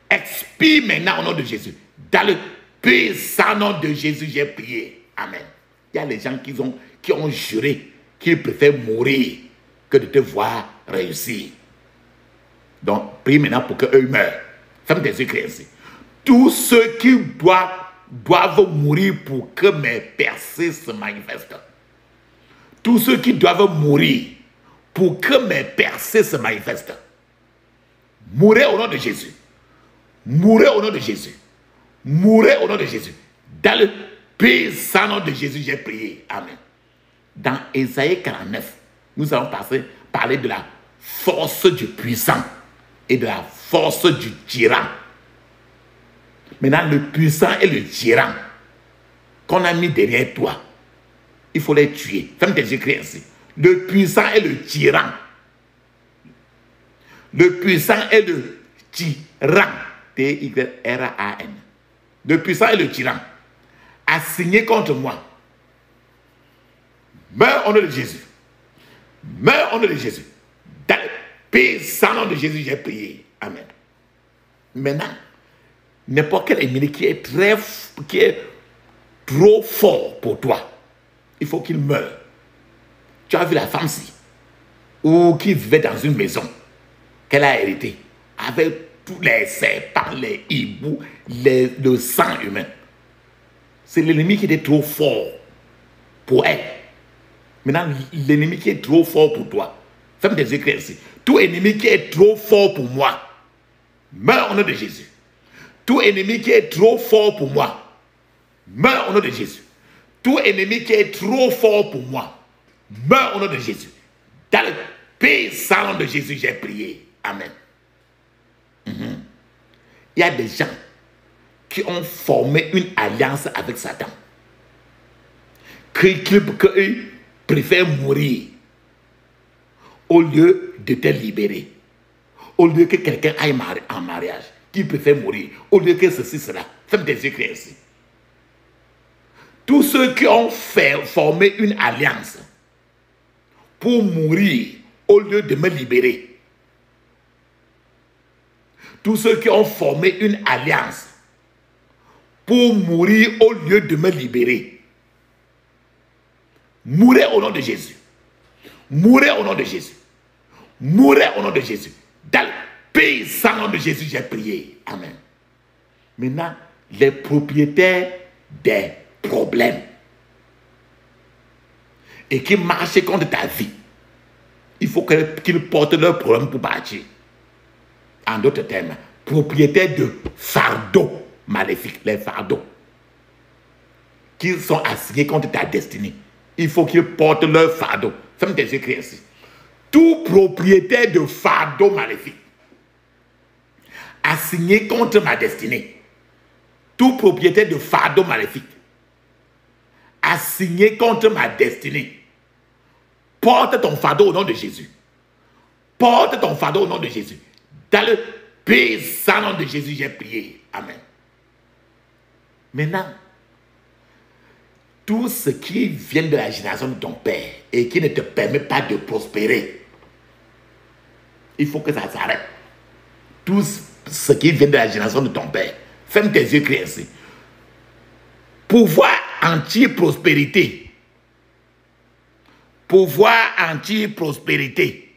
Expire maintenant au nom de Jésus. Dans le puissant nom de Jésus, j'ai prié. Amen. Il y a les gens qui ont juré qu'ils préfèrent mourir que de te voir réussir. Donc, prie maintenant pour qu'eux meurent. Ferme tes yeux, crie ainsi. Tous ceux qui doivent mourir pour que mes percées se manifestent. Tous ceux qui doivent mourir pour que mes percées se manifestent. Mourez au nom de Jésus. Mourez au nom de Jésus. Mourez au nom de Jésus. Dans le puissant nom de Jésus, j'ai prié. Amen. Dans Ésaïe 49, nous allons parler de la force du puissant et de la force du tyran. Maintenant, le puissant et le tyran qu'on a mis derrière toi, il faut les tuer. Ferme tes yeux, crie ainsi. Le puissant et le tyran. Le puissant et le tyran. T-Y-R-A-N. Le puissant et le tyran a signé contre moi. Meurs au nom de Jésus. Meurs au nom de Jésus. Dans le puissant nom de Jésus, j'ai prié. Amen. Maintenant, n'importe quel ennemi qui est trop fort pour toi, il faut qu'il meure. Tu as vu la femme-ci, ou qui vivait dans une maison qu'elle a héritée, avec tous les serpents, les hiboux, le sang humain. C'est l'ennemi qui était trop fort pour elle. Maintenant, l'ennemi qui est trop fort pour toi, ferme tes yeux, crie ainsi. Tout ennemi qui est trop fort pour moi, meurt au nom de Jésus. Tout ennemi qui est trop fort pour moi, meurt au nom de Jésus. Tout ennemi qui est trop fort pour moi, meurt au nom de Jésus. Dans le puissant nom de Jésus, j'ai prié. Amen. Il y a des gens qui ont formé une alliance avec Satan. Qu'ils préfèrent mourir au lieu de te libérer. Au lieu que quelqu'un aille en mariage, qui préfère mourir. Au lieu que ceci, cela. Ferme tes yeux, crie ainsi. Tous ceux qui ont formé une alliance pour mourir au lieu de me libérer. Tous ceux qui ont formé une alliance pour mourir au lieu de me libérer. Mourez au nom de Jésus. Mourez au nom de Jésus. Mourez au nom de Jésus. Dans le puissant nom de Jésus, j'ai prié. Amen. Maintenant, les propriétaires des problèmes et qui marchent contre ta vie, il faut qu'ils portent leurs problèmes pour partir. En d'autres termes, propriétaires de fardeaux maléfiques, les fardeaux qui sont assignés contre ta destinée, il faut qu'ils portent leurs fardeaux. Ferme tes yeux, crie ainsi. Tout propriétaire de fardeaux maléfiques assigné contre ma destinée, tout propriétaire de fardeaux maléfiques assigné contre ma destinée, porte ton fardeau au nom de Jésus. Porte ton fardeau au nom de Jésus. Dans le puissant nom de Jésus, j'ai prié. Amen. Maintenant, tout ce qui vient de la génération de ton père et qui ne te permet pas de prospérer, il faut que ça s'arrête. Tout ce qui vient de la génération de ton père, ferme tes yeux, crie ainsi. Pouvoir anti-prospérité pouvoir anti-prospérité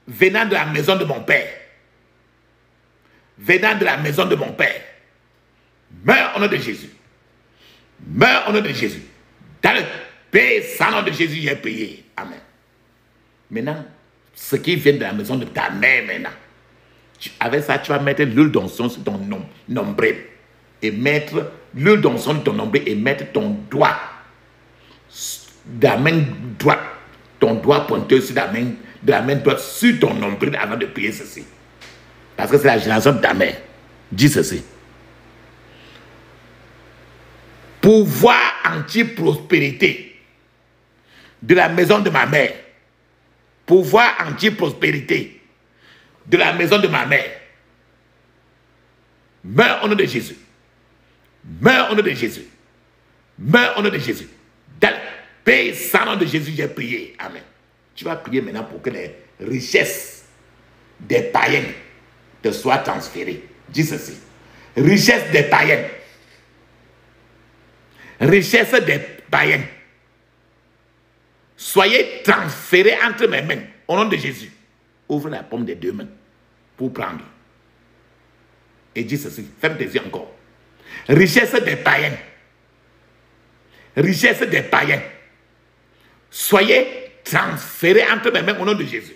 venant de la maison de mon père, venant de la maison de mon père, meurs au nom de Jésus. Meurs au nom de Jésus. Dans le puissant nom de Jésus, j'ai prié. Amen. Maintenant, ce qui vient de la maison de ta mère maintenant, avec ça, tu vas mettre l'huile d'onction sur ton nombril. Et mettre l'huile d'onction sur ton nombril et mettre ton doigt, de la main droite, ton doigt pointeux sur de la main droite sur ton nombril avant de prier ceci. Parce que c'est la génération de ta mère. Dis ceci. Pouvoir anti-prospérité de la maison de ma mère. Pouvoir anti-prospérité de la maison de ma mère. Meurs au nom de Jésus. Meurs au nom de Jésus. Meurs au nom de Jésus. Dans le puissant nom de Jésus, j'ai prié. Amen. Tu vas prier maintenant pour que les richesses des païens te soient transférées. Dis ceci. Richesses des païens. Richesses des païens. Soyez transférés entre mes mains. Au nom de Jésus. Ouvre la paume des deux mains pour prendre. Et dis ceci. Ferme tes yeux encore. Richesse des païens. Richesse des païens. Soyez transférés entre mes mains au nom de Jésus.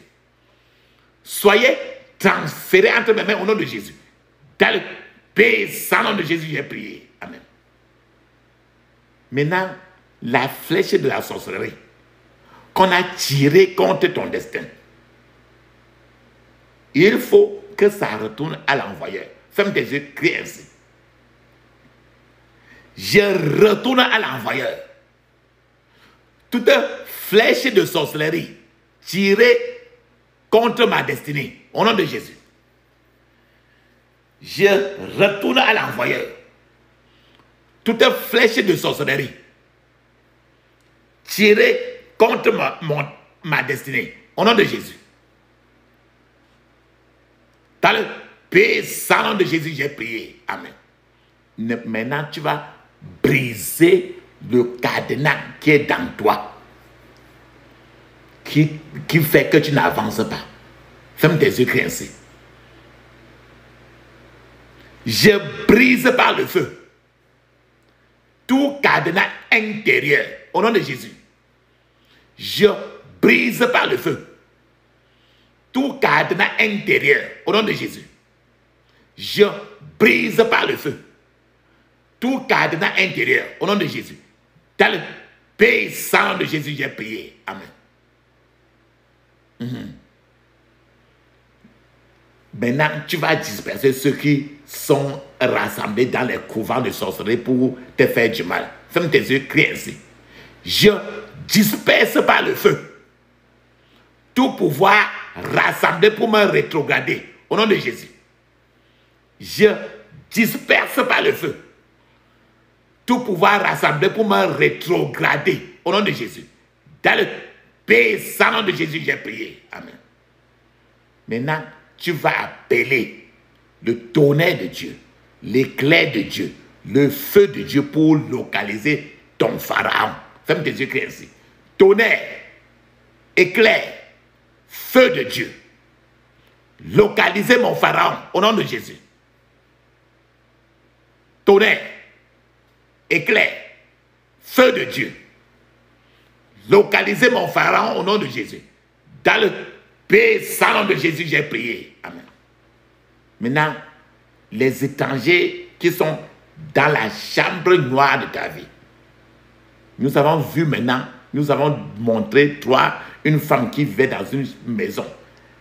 Soyez transférés entre mes mains au nom de Jésus. Dans le puissant nom de Jésus, j'ai prié. Amen. Maintenant, la flèche de la sorcellerie qu'on a tirée contre ton destin, il faut que ça retourne à l'envoyeur. Ferme tes yeux, crie ainsi. Je retourne à l'envoyeur. Toute flèche de sorcellerie tirée contre ma destinée, au nom de Jésus. Je retourne à l'envoyeur. Toute flèche de sorcellerie tirée contre ma destinée, au nom de Jésus. Dans le puissant nom de Jésus, j'ai prié. Amen. Maintenant, tu vas briser le cadenas qui est dans toi, qui fait que tu n'avances pas. Ferme tes yeux, crie ainsi. Je brise par le feu tout cadenas intérieur au nom de Jésus. Je brise par le feu tout cadenas intérieur au nom de Jésus. Je brise par le feu tout cadenas intérieur au nom de Jésus. Dans le puissant nom de Jésus, j'ai prié. Amen. Maintenant, tu vas disperser ceux qui sont rassemblés dans les couvents de sorcellerie pour te faire du mal. Ferme tes yeux, crie ainsi. Je disperse par le feu tout pouvoir rassemblé pour me rétrograder au nom de Jésus. Je disperse par le feu tout pouvoir rassemblé pour me rétrograder au nom de Jésus. Dans le puissant nom de Jésus, j'ai prié. Amen. Maintenant, tu vas appeler le tonnerre de Dieu, l'éclair de Dieu, le feu de Dieu pour localiser ton pharaon. Ferme tes yeux, crie ainsi. Tonnerre, éclair, feu de Dieu. Localisez mon pharaon au nom de Jésus. Tonnerre, éclair, feu de Dieu. Localisez mon pharaon au nom de Jésus. Dans le puissant nom de Jésus, j'ai prié. Amen. Maintenant, les étrangers qui sont dans la chambre noire de ta vie. Nous avons vu maintenant, nous avons montré une femme qui vivait dans une maison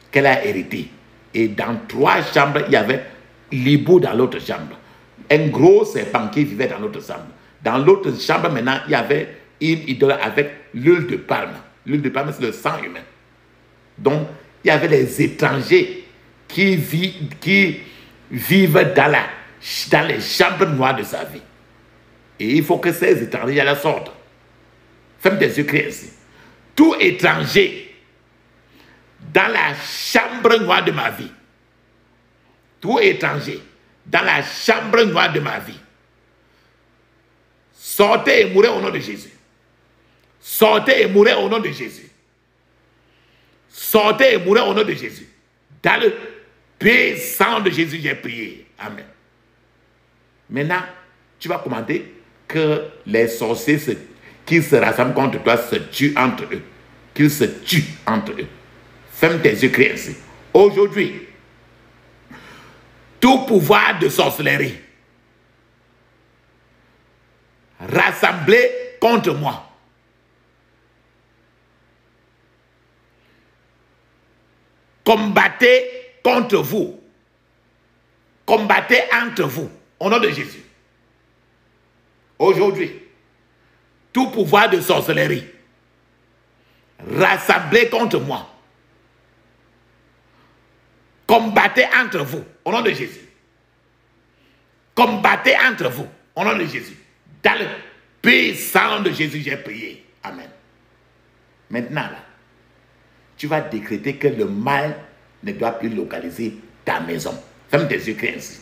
qu'elle a héritée. Et dans 3 chambres, il y avait l'hibou dans l'autre chambre. Un gros serpent qui vivait dans l'autre chambre. Dans l'autre chambre, maintenant, il y avait une idole avec l'huile de palme. L'huile de palme, c'est le sang humain. Donc, il y avait les étrangers qui vivent dans les chambres noires de sa vie. Et il faut que ces étrangers la sortent. Ferme tes yeux, crie ainsi. Tout étranger dans la chambre noire de ma vie, tout étranger dans la chambre noire de ma vie, sortez et mourrez au nom de Jésus. Sortez et mourrez au nom de Jésus. Sortez et mourrez au nom de Jésus. Dans le puissant de Jésus, j'ai prié. Amen. Maintenant, tu vas commander que les sorciers qui se rassemblent contre toi se tuent entre eux. Qu'ils se tuent entre eux. Ferme tes yeux, crie ainsi. Aujourd'hui, tout pouvoir de sorcellerie rassemblé contre moi, combattez contre vous, combattez entre vous, au nom de Jésus. Aujourd'hui, tout pouvoir de sorcellerie rassemblé contre moi, combattez entre vous, au nom de Jésus. Combattez entre vous, au nom de Jésus. Dans le puissant de Jésus, j'ai prié. Amen. Maintenant, là, tu vas décréter que le mal ne doit plus localiser ta maison. Ferme tes yeux, crie ainsi.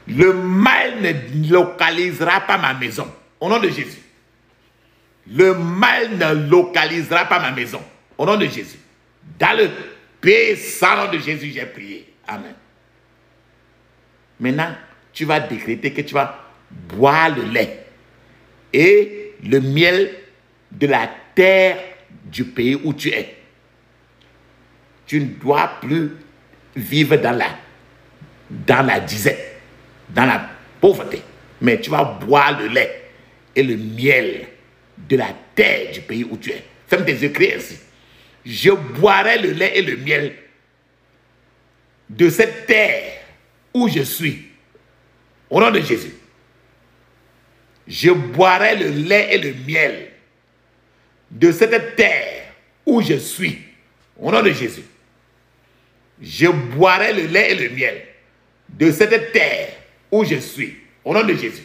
Le mal ne localisera pas ma maison. Au nom de Jésus. Le mal ne localisera pas ma maison. Au nom de Jésus. Dans le puissant de Jésus, j'ai prié. Amen. Maintenant, tu vas décréter que tu vas boire le lait et le miel de la terre du pays où tu es. Tu ne dois plus vivre dans la disette, dans la pauvreté, mais tu vas boire le lait et le miel de la terre du pays où tu es. Ferme tes yeux, crie ainsi. Je boirai le lait et le miel de cette terre où je suis. Au nom de Jésus. Je boirai le lait et le miel de cette terre où je suis. Au nom de Jésus. Je boirai le lait et le miel de cette terre où je suis. Au nom de Jésus.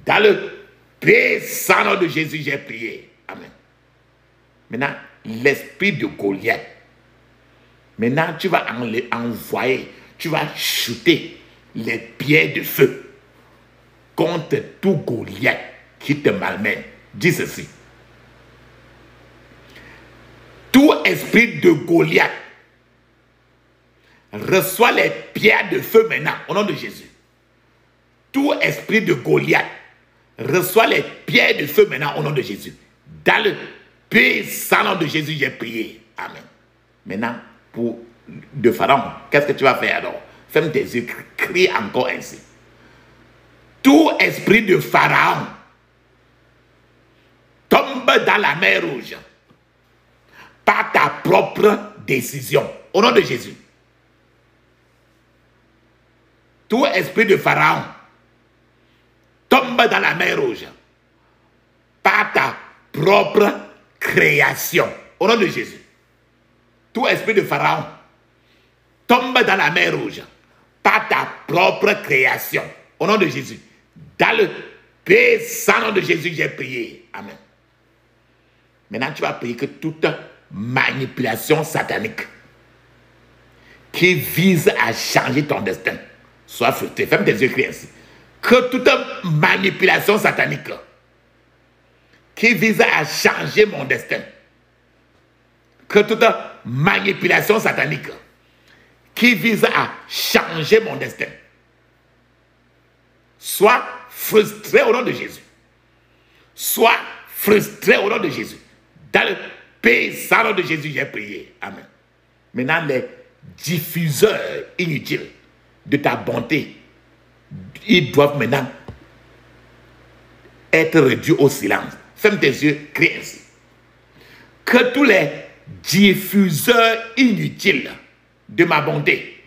Dans le puissant nom de Jésus, j'ai prié. Amen. Maintenant, l'esprit de Goliath. Maintenant, tu vas envoyer, tu vas shooter les pierres de feu contre tout Goliath qui te malmène. Dis ceci. Tout esprit de Goliath reçoit les pierres de feu maintenant, au nom de Jésus. Tout esprit de Goliath reçoit les pierres de feu maintenant, au nom de Jésus. Dans le puissant nom de Jésus, j'ai prié. Amen. Maintenant, pour de Pharaon, qu'est-ce que tu vas faire alors? Ferme tes yeux, crie encore ainsi. Tout esprit de Pharaon tombe dans la mer Rouge par ta propre décision. Au nom de Jésus. Tout esprit de Pharaon tombe dans la mer Rouge par ta propre création. Au nom de Jésus. Tout esprit de Pharaon tombe dans la mer Rouge par ta propre création. Au nom de Jésus. Dans le puissant nom de Jésus, j'ai prié. Amen. Maintenant, tu vas prier que toute manipulation satanique qui vise à changer ton destin soit frustrée. Ferme tes yeux, crie ainsi. Que toute manipulation satanique qui vise à changer mon destin, que toute manipulation satanique qui vise à changer mon destin soit frustré au nom de Jésus. Soit frustré au nom de Jésus. Dans le puissant nom de Jésus, j'ai prié. Amen. Maintenant, les diffuseurs inutiles de ta bonté, ils doivent maintenant être réduits au silence. Ferme tes yeux, crie ainsi. Que tous les diffuseurs inutiles de ma bonté,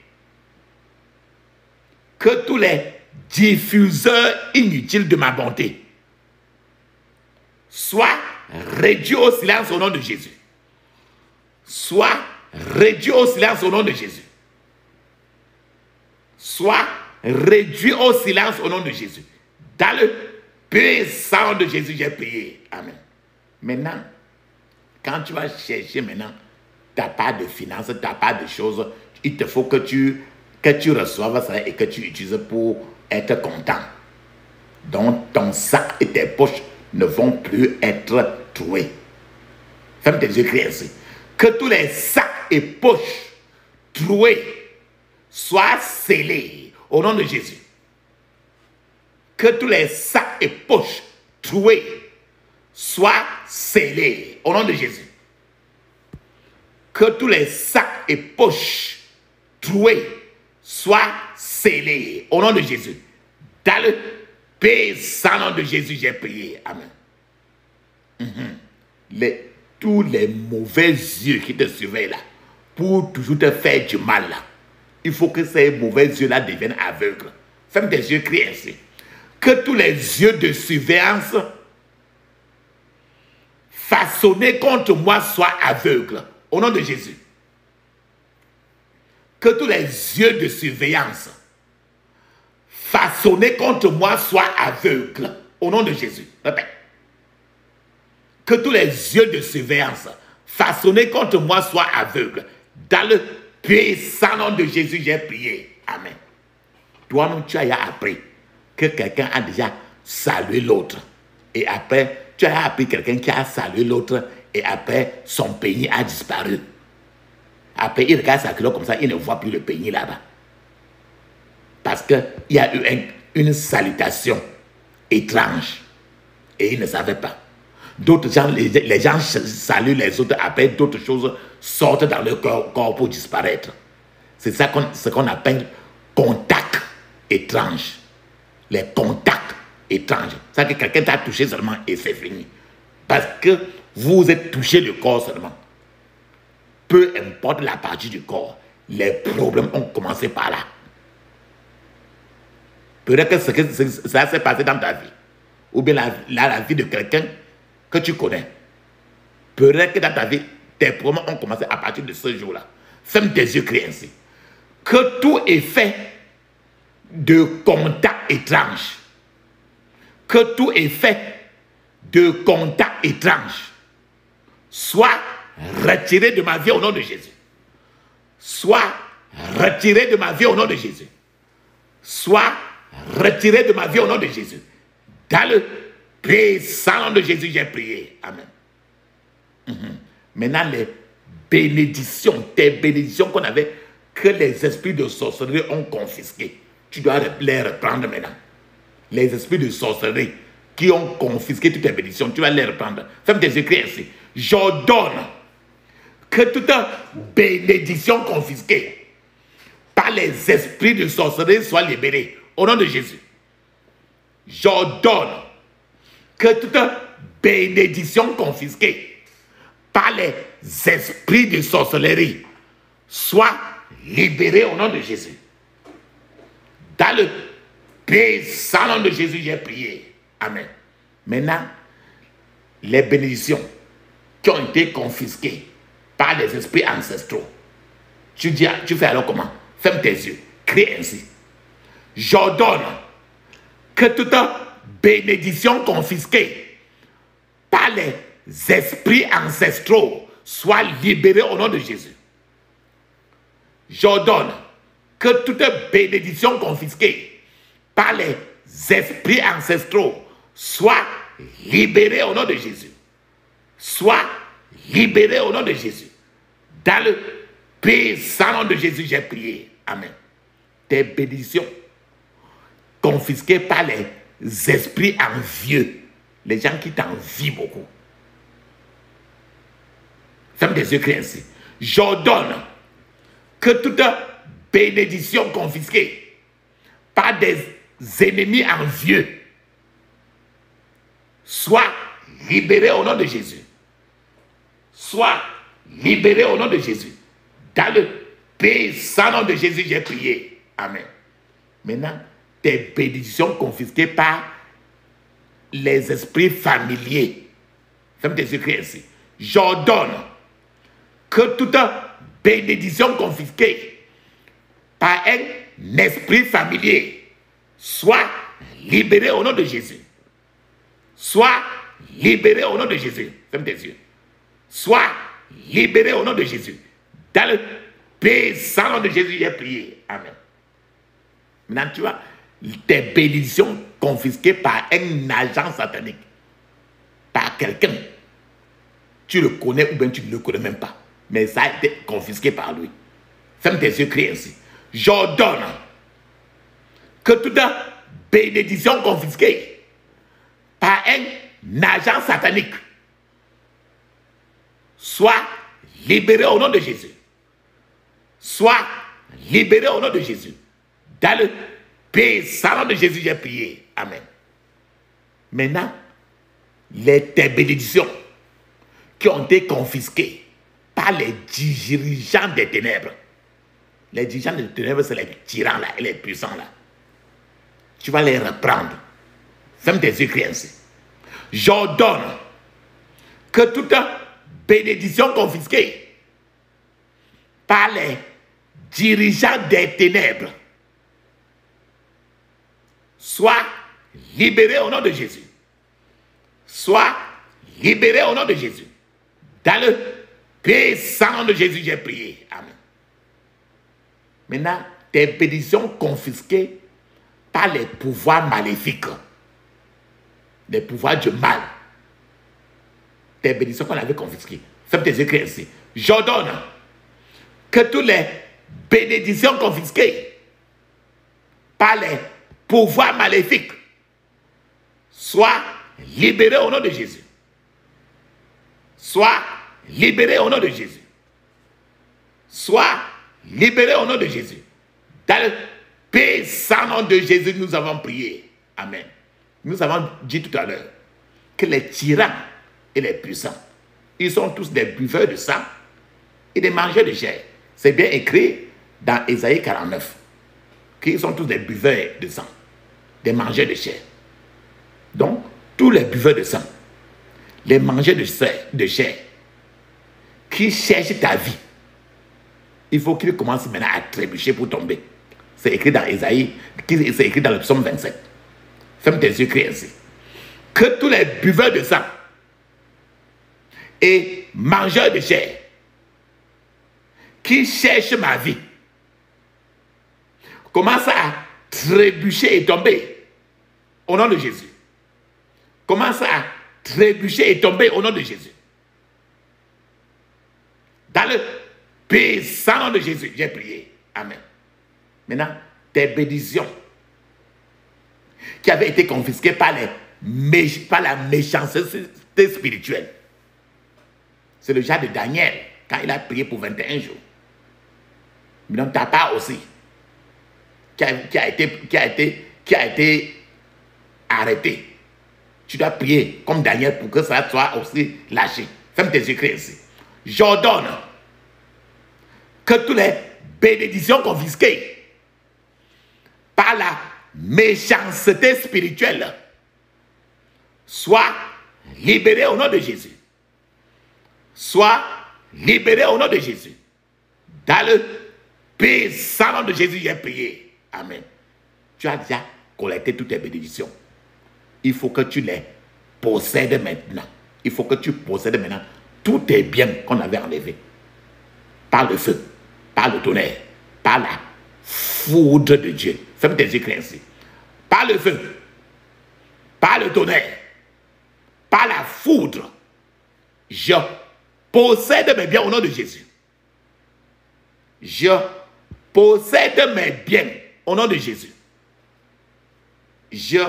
que tous les diffuseurs inutiles de ma bonté soient réduits au silence au nom de Jésus. Soient réduits au silence au nom de Jésus. Soient réduits au silence au nom de Jésus. Dans le puissant de Jésus, j'ai prié. Amen. Maintenant, quand tu vas chercher maintenant ta part de finances, ta part de choses, il te faut que tu reçoives ça et que tu utilises pour être content. Donc ton sac et tes poches ne vont plus être troués. Ferme tes yeux, crie ainsi. Que tous les sacs et poches troués soient scellés au nom de Jésus. Que tous les sacs et poches troués soient scellés au nom de Jésus. Que tous les sacs et poches troués soient scellés au nom de Jésus. Dans le puissant nom de Jésus, j'ai prié. Amen. Tous les mauvais yeux qui te surveillent là, pour toujours te faire du mal là, il faut que ces mauvais yeux-là deviennent aveugles. Ferme tes yeux, crie ainsi. Que tous les yeux de surveillance façonnés contre moi soient aveugles. Au nom de Jésus. Que tous les yeux de surveillance façonnés contre moi soient aveugles. Au nom de Jésus. Répète. Que tous les yeux de surveillance façonnés contre moi soient aveugles. Dans le puissant nom de Jésus, j'ai prié. Amen. Toi-même, tu as appris que quelqu'un a déjà salué l'autre. Et après, tu as appris quelqu'un qui a salué l'autre. Et après, son pénis a disparu. Après, il regarde sa culotte comme ça, il ne voit plus le pénis là-bas. Parce qu'il y a eu une salutation étrange. Et il ne savait pas. D'autres gens, les gens saluent les autres, après d'autres choses sortent dans leur corps pour disparaître. C'est ça ce qu'on appelle contact étrange. Les contacts étranges. C'est que quelqu'un t'a touché seulement et c'est fini. Parce que vous êtes touché le corps seulement. Peu importe la partie du corps, les problèmes ont commencé par là. Peut-être que ça s'est passé dans ta vie. Ou bien la vie de quelqu'un que tu connais. Peut-être que dans ta vie, tes problèmes ont commencé à partir de ce jour-là. Ferme tes yeux, crie ainsi. Que tout effet de contact étrange, que tout effet de contact étrange soit retiré de ma vie au nom de Jésus. Soit retiré de ma vie au nom de Jésus. Soit retiré de ma vie au nom de Jésus. Dans le puissant nom de Jésus, j'ai prié. Amen. Maintenant, les bénédictions, tes bénédictions qu'on avait, que les esprits de sorcellerie ont confisquées, tu dois les reprendre maintenant. Les esprits de sorcellerie qui ont confisqué toutes tes bénédictions, tu vas les reprendre. Ferme tes écrits ainsi. J'ordonne que toute bénédiction confisquée par les esprits de sorcellerie soit libérée. Au nom de Jésus. J'ordonne que toute bénédiction confisquée par les esprits de sorcellerie soit libérée au nom de Jésus. Dans le puissant nom de Jésus, j'ai prié. Amen. Maintenant, les bénédictions qui ont été confisquées par les esprits ancestraux, tu fais alors comment? Ferme tes yeux, crie ainsi. J'ordonne que toute bénédiction confisquée par les esprits ancestraux soit libérée au nom de Jésus. J'ordonne que toute bénédiction confisquée par les esprits ancestraux soit libérée au nom de Jésus. Soit libérée au nom de Jésus. Dans le puissant nom de Jésus, j'ai prié. Amen. Tes bénédictions confisquées par les esprits envieux, les gens qui t'envient beaucoup. Ferme tes yeux, crie ainsi. J'ordonne que toute bénédiction confisquée par des ennemis envieux soit libérée au nom de Jésus. Soit libérée au nom de Jésus. Dans le puissant nom de Jésus, j'ai prié. Amen. Maintenant, tes bénédictions confisquées par les esprits familiers. Ferme tes yeux, crie ainsi. J'ordonne que toute bénédiction confisquée par un esprit familier soit libérée au nom de Jésus. Soit libérée au nom de Jésus. Ferme tes yeux. Soit libérée au nom de Jésus. Dans le puissant nom de Jésus, j'ai prié. Amen. Maintenant, tu vois, tes bénédictions confisquées par un agent satanique, par quelqu'un Tu le connais ou bien tu ne le connais même pas. Mais ça a été confisqué par lui. Ferme tes yeux, crie ainsi. J'ordonne que toute bénédiction confisquée par un agent satanique soit libérée au nom de Jésus. Soit libérée au nom de Jésus. Dans le puissant nom de Jésus, j'ai prié. Amen. Maintenant, tes bénédictions qui ont été confisquées par les dirigeants des ténèbres. Les dirigeants des ténèbres, c'est les tyrans là et les puissants là. Tu vas les reprendre. Ferme tes yeux, crie ainsi. J'ordonne que toute bénédiction confisquée par les dirigeants des ténèbres soit libérée au nom de Jésus. Soit libérée au nom de Jésus. Dans le puissant nom de Jésus, j'ai prié. Amen. Maintenant, tes bénédictions confisquées par les pouvoirs maléfiques, les pouvoirs du mal, tes bénédictions qu'on avait confisquées. Ferme tes yeux, crie ainsi. J'ordonne que toutes les bénédictions confisquées par les pouvoirs maléfiques soient libérées au nom de Jésus. Soient libérées au nom de Jésus. Soient libérées au nom de Jésus. Dans le puissant nom de Jésus, nous avons prié. Amen. Nous avons dit tout à l'heure que les tyrans et les puissants, ils sont tous des buveurs de sang et des mangeurs de chair. C'est bien écrit dans Ésaïe 49 qu'ils sont tous des buveurs de sang, des mangeurs de chair. Donc, tous les buveurs de sang, les mangeurs de chair, qui cherchent ta vie, il faut qu'ils commencent maintenant à trébucher pour tomber. C'est écrit dans Ésaïe, c'est écrit dans le psaume 27. Ferme tes yeux, crie ainsi. Que tous les buveurs de sang et mangeurs de chair qui cherchent ma vie commencent à trébucher et tomber au nom de Jésus. Commence à trébucher et tomber au nom de Jésus. Dans le puissant nom de Jésus, j'ai prié. Amen. Maintenant, tes bénédictions qui avaient été confisquées par la méchanceté spirituelle. C'est le genre de Daniel, quand il a prié pour 21 jours. Maintenant, ta part aussi, qui a été arrêté. Tu dois prier comme Daniel pour que ça soit aussi lâché. Ferme tes yeux, crie ici. J'ordonne que toutes les bénédictions confisquées par la méchanceté spirituelle soient libérées au nom de Jésus. Soient libérées au nom de Jésus. Dans le puissant nom de Jésus, j'ai prié. Amen. Tu as déjà collecté toutes tes bénédictions. Il faut que tu les possèdes maintenant. Il faut que tu possèdes maintenant tous tes biens qu'on avait enlevés. Par le feu, par le tonnerre, par la foudre de Dieu. Ferme tes yeux, crie ainsi. Par le feu, par le tonnerre, par la foudre, je possède mes biens au nom de Jésus. Je possède mes biens au nom de Jésus. Je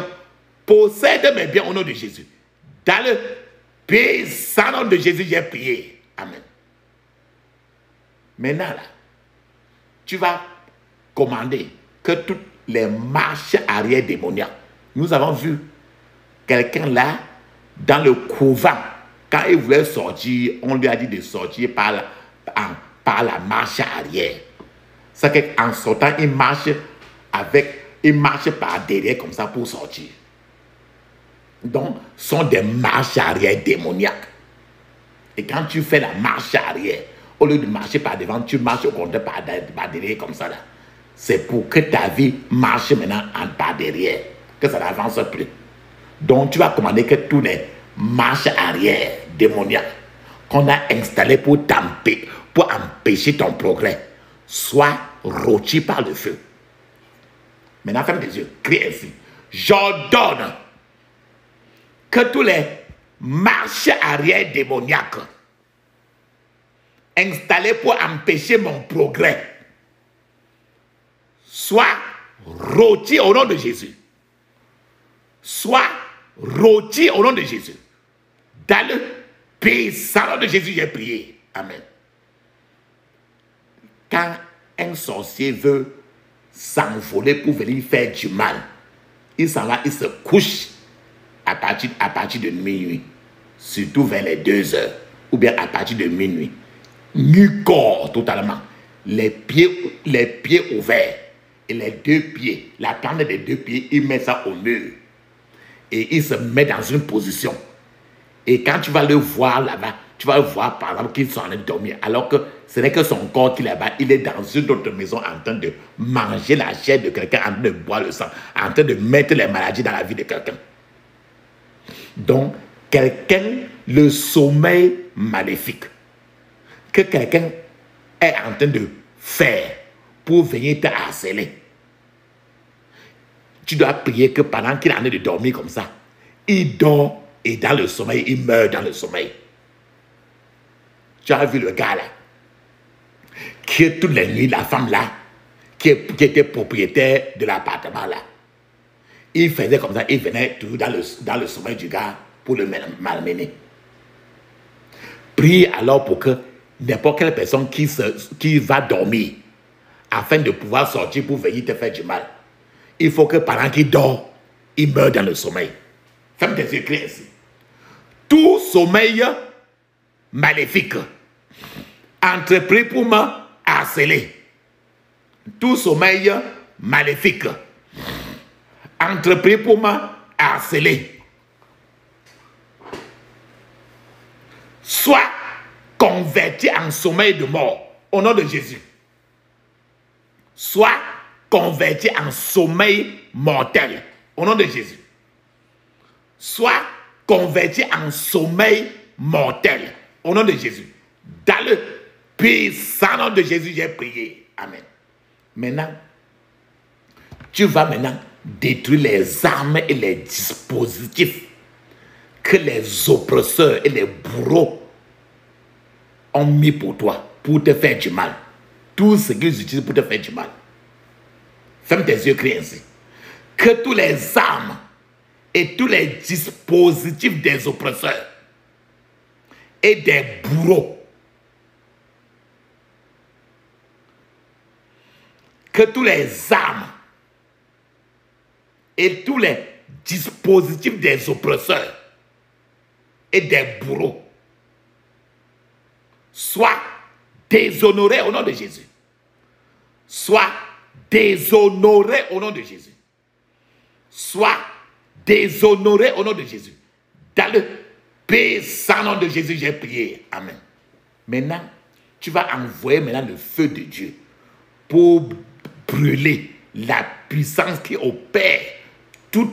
possède mes biens au nom de Jésus. Dans le puissant nom de Jésus, j'ai prié. Amen. Maintenant, là, tu vas commander que toutes les marches arrière démoniaques. Nous avons vu quelqu'un là, dans le couvent, quand il voulait sortir, on lui a dit de sortir par la marche arrière. C'est qu'en sortant, il marche par derrière comme ça pour sortir. Donc, ce sont des marches arrière démoniaques. Et quand tu fais la marche arrière, au lieu de marcher par devant, tu marches au contraire par derrière comme ça là. C'est pour que ta vie marche maintenant par derrière, que ça n'avance plus. Donc, tu vas commander que tous les marches arrière démoniaques qu'on a installées pour empêcher ton progrès soient rôtis par le feu. Maintenant, ferme tes yeux, crie ainsi. J'ordonne que tous les marches arrière démoniaques installés pour empêcher mon progrès soient rôtis au nom de Jésus. Soient rôtis au nom de Jésus. Dans le puissant nom de Jésus, j'ai prié. Amen. Quand un sorcier veut s'envoler pour venir faire du mal, il s'en va, il se couche à partir de minuit, surtout vers les 2 heures, ou bien à partir de minuit. Nu corps totalement, les pieds ouverts, et les 2 pieds, la plante des 2 pieds, il met ça au mur. Et il se met dans une position. Et quand tu vas le voir là-bas, tu vas le voir par exemple qu'il est en train de dormir, alors que ce n'est que son corps qui est là-bas, il est dans une autre maison en train de manger la chair de quelqu'un, en train de boire le sang, en train de mettre les maladies dans la vie de quelqu'un. Donc, quelqu'un, le sommeil maléfique que quelqu'un est en train de faire pour venir te harceler, tu dois prier que pendant qu'il est en train de dormir comme ça, il dort et dans le sommeil, il meurt dans le sommeil. Tu as vu le gars là, qui toutes les nuits, la femme là, qui était propriétaire de l'appartement là, il faisait comme ça, il venait toujours dans le sommeil du gars pour le malmener. Prie alors pour que n'importe quelle personne qui va dormir, afin de pouvoir sortir pour venir te faire du mal, il faut que pendant qu'il dort, il meurt dans le sommeil. Ferme tes yeux, crie ainsi. Tout sommeil maléfique entrepris pour me harceler. Tout sommeil maléfique entrepris pour me harceler, soit converti en sommeil de mort au nom de Jésus. Soit converti en sommeil mortel au nom de Jésus. Soit converti en sommeil mortel au nom de Jésus. Dans le puissant nom de Jésus, j'ai prié. Amen. Maintenant, tu vas maintenant détruire les armes et les dispositifs que les oppresseurs et les bourreaux ont mis pour toi, pour te faire du mal. Tout ce qu'ils utilisent pour te faire du mal. Ferme tes yeux, crie ainsi. Que tous les armes et tous les dispositifs des oppresseurs et des bourreaux, que tous les armes et tous les dispositifs des oppresseurs et des bourreaux soient déshonorés au nom de Jésus. Soient déshonorés au nom de Jésus. Soient déshonorés au nom de Jésus. Dans le puissant nom de Jésus, j'ai prié. Amen. Maintenant, tu vas envoyer maintenant le feu de Dieu pour brûler la puissance qui opère tout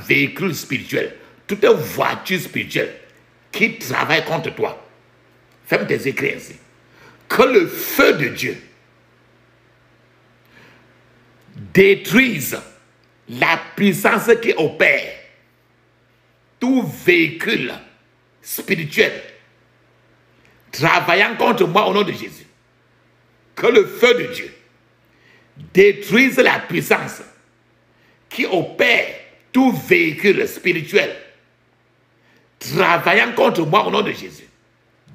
véhicule spirituel, toute voiture spirituelle qui travaille contre toi. Ferme tes écrits ainsi. Que le feu de Dieu détruise la puissance qui opère tout véhicule spirituel travaillant contre moi au nom de Jésus. Que le feu de Dieu détruise la puissance qui opère tout véhicule spirituel travaillant contre moi au nom de Jésus.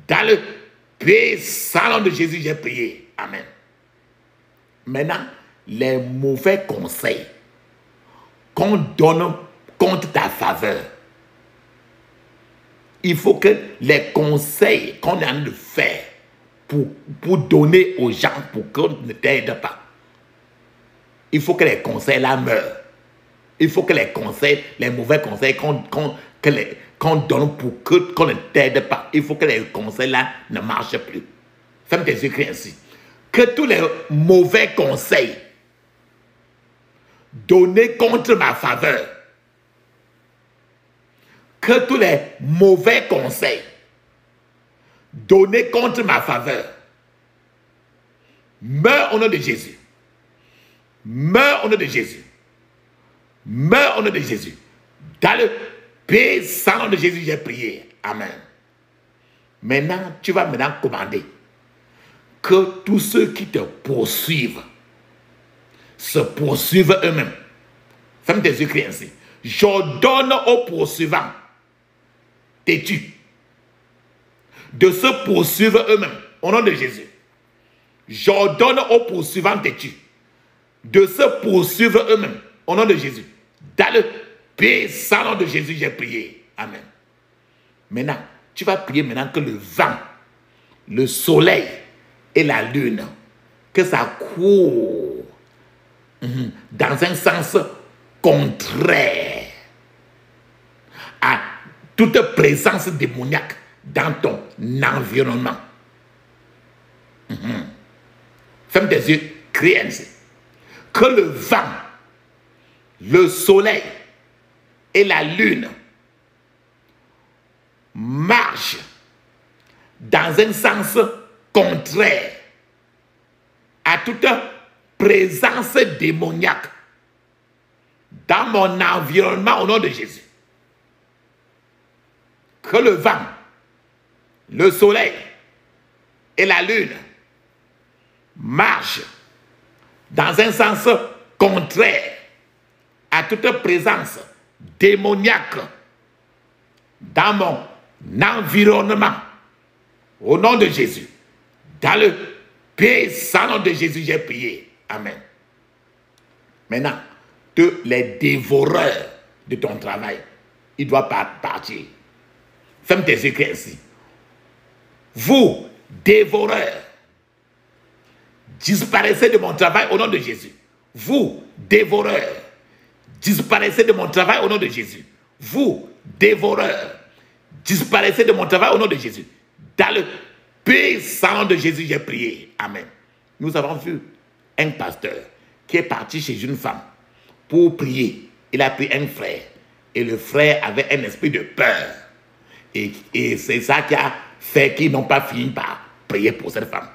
Dans le puissant nom de Jésus, j'ai prié. Amen. Maintenant, les mauvais conseils qu'on donne contre ta faveur, il faut que les conseils qu'on est en train de faire pour donner aux gens, pour qu'on ne t'aide pas, il faut que les conseils là meurent. Il faut que les conseils, les mauvais conseils qu'on donne pour qu'on ne t'aide pas, il faut que les conseils là ne marchent plus. Ferme tes yeux, crie ainsi. Que tous les mauvais conseils donnés contre ma faveur, que tous les mauvais conseils donnés contre ma faveur meurent au nom de Jésus. Meurs au nom de Jésus. Meurs au nom de Jésus. Dans le puissant nom de Jésus, j'ai prié. Amen. Maintenant, tu vas maintenant commander que tous ceux qui te poursuivent se poursuivent eux-mêmes. Ferme tes yeux, crie ainsi. J'ordonne aux poursuivants, têtus, de se poursuivre eux-mêmes, au nom de Jésus. J'ordonne aux poursuivants têtus de se poursuivre eux-mêmes, au nom de Jésus. Dans le puissant nom de Jésus, j'ai prié. Amen. Maintenant, tu vas prier maintenant que le vent, le soleil et la lune, que ça court dans un sens contraire à toute présence démoniaque dans ton environnement. Ferme tes yeux, crie ainsi. Que le vent, le soleil et la lune marchent dans un sens contraire à toute présence démoniaque dans mon environnement au nom de Jésus. Que le vent, le soleil et la lune marchent dans un sens contraire à toute présence démoniaque dans mon environnement au nom de Jésus. Dans le puissant nom de Jésus, j'ai prié. Amen. Maintenant, tous les dévoreurs de ton travail, ils doivent partir. Ferme tes yeux ainsi. Vous, dévoreurs, disparaissez de mon travail au nom de Jésus. Vous, dévoreurs, disparaissez de mon travail au nom de Jésus. Vous, dévoreurs, disparaissez de mon travail au nom de Jésus. Dans le puissant nom de Jésus, j'ai prié. Amen. Nous avons vu un pasteur qui est parti chez une femme pour prier. Il a pris un frère. Et le frère avait un esprit de peur. Et c'est ça qui a fait qu'ils n'ont pas fini par prier pour cette femme.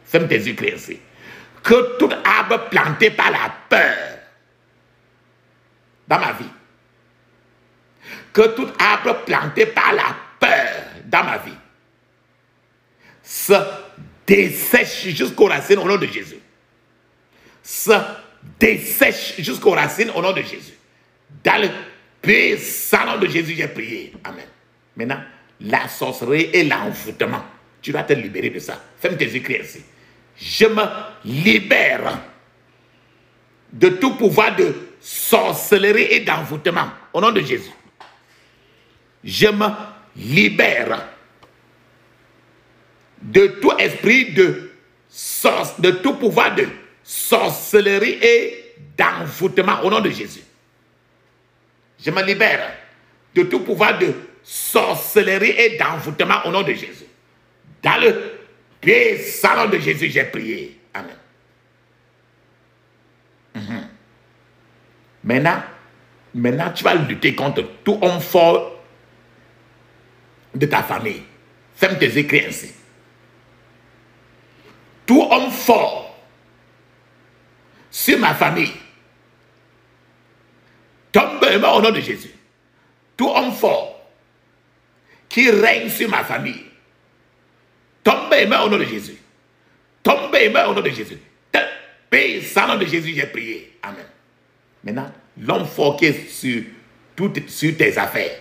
Ferme tes yeux, crie ainsi. Que tout arbre planté par la peur dans ma vie, que tout arbre planté par la peur dans ma vie se dessèche jusqu'aux racines au nom de Jésus. Se dessèche jusqu'aux racines au nom de Jésus. Dans le puissant nom de Jésus, j'ai prié. Amen. Maintenant, la sorcellerie et l'envoûtement, tu vas te libérer de ça. Ferme tes yeux, crie ainsi. Je me libère de tout pouvoir de sorcellerie et d'envoûtement au nom de Jésus. Je me libère de tout esprit de tout pouvoir de sorcellerie et d'envoûtement au nom de Jésus. Je me libère de tout pouvoir de sorcellerie et d'envoûtement au nom de Jésus. Dans le puissant nom de Jésus, j'ai prié. Amen. Maintenant, tu vas lutter contre tout homme fort de ta famille. Ferme tes écrits ainsi. Tout homme fort sur ma famille tombe au nom de Jésus. Tout homme fort qui règne sur ma famille tombe au nom de Jésus. Tombe au nom de Jésus. Puissant nom de Jésus, j'ai prié. Amen. Maintenant, l'homme fort qui est sur tes affaires,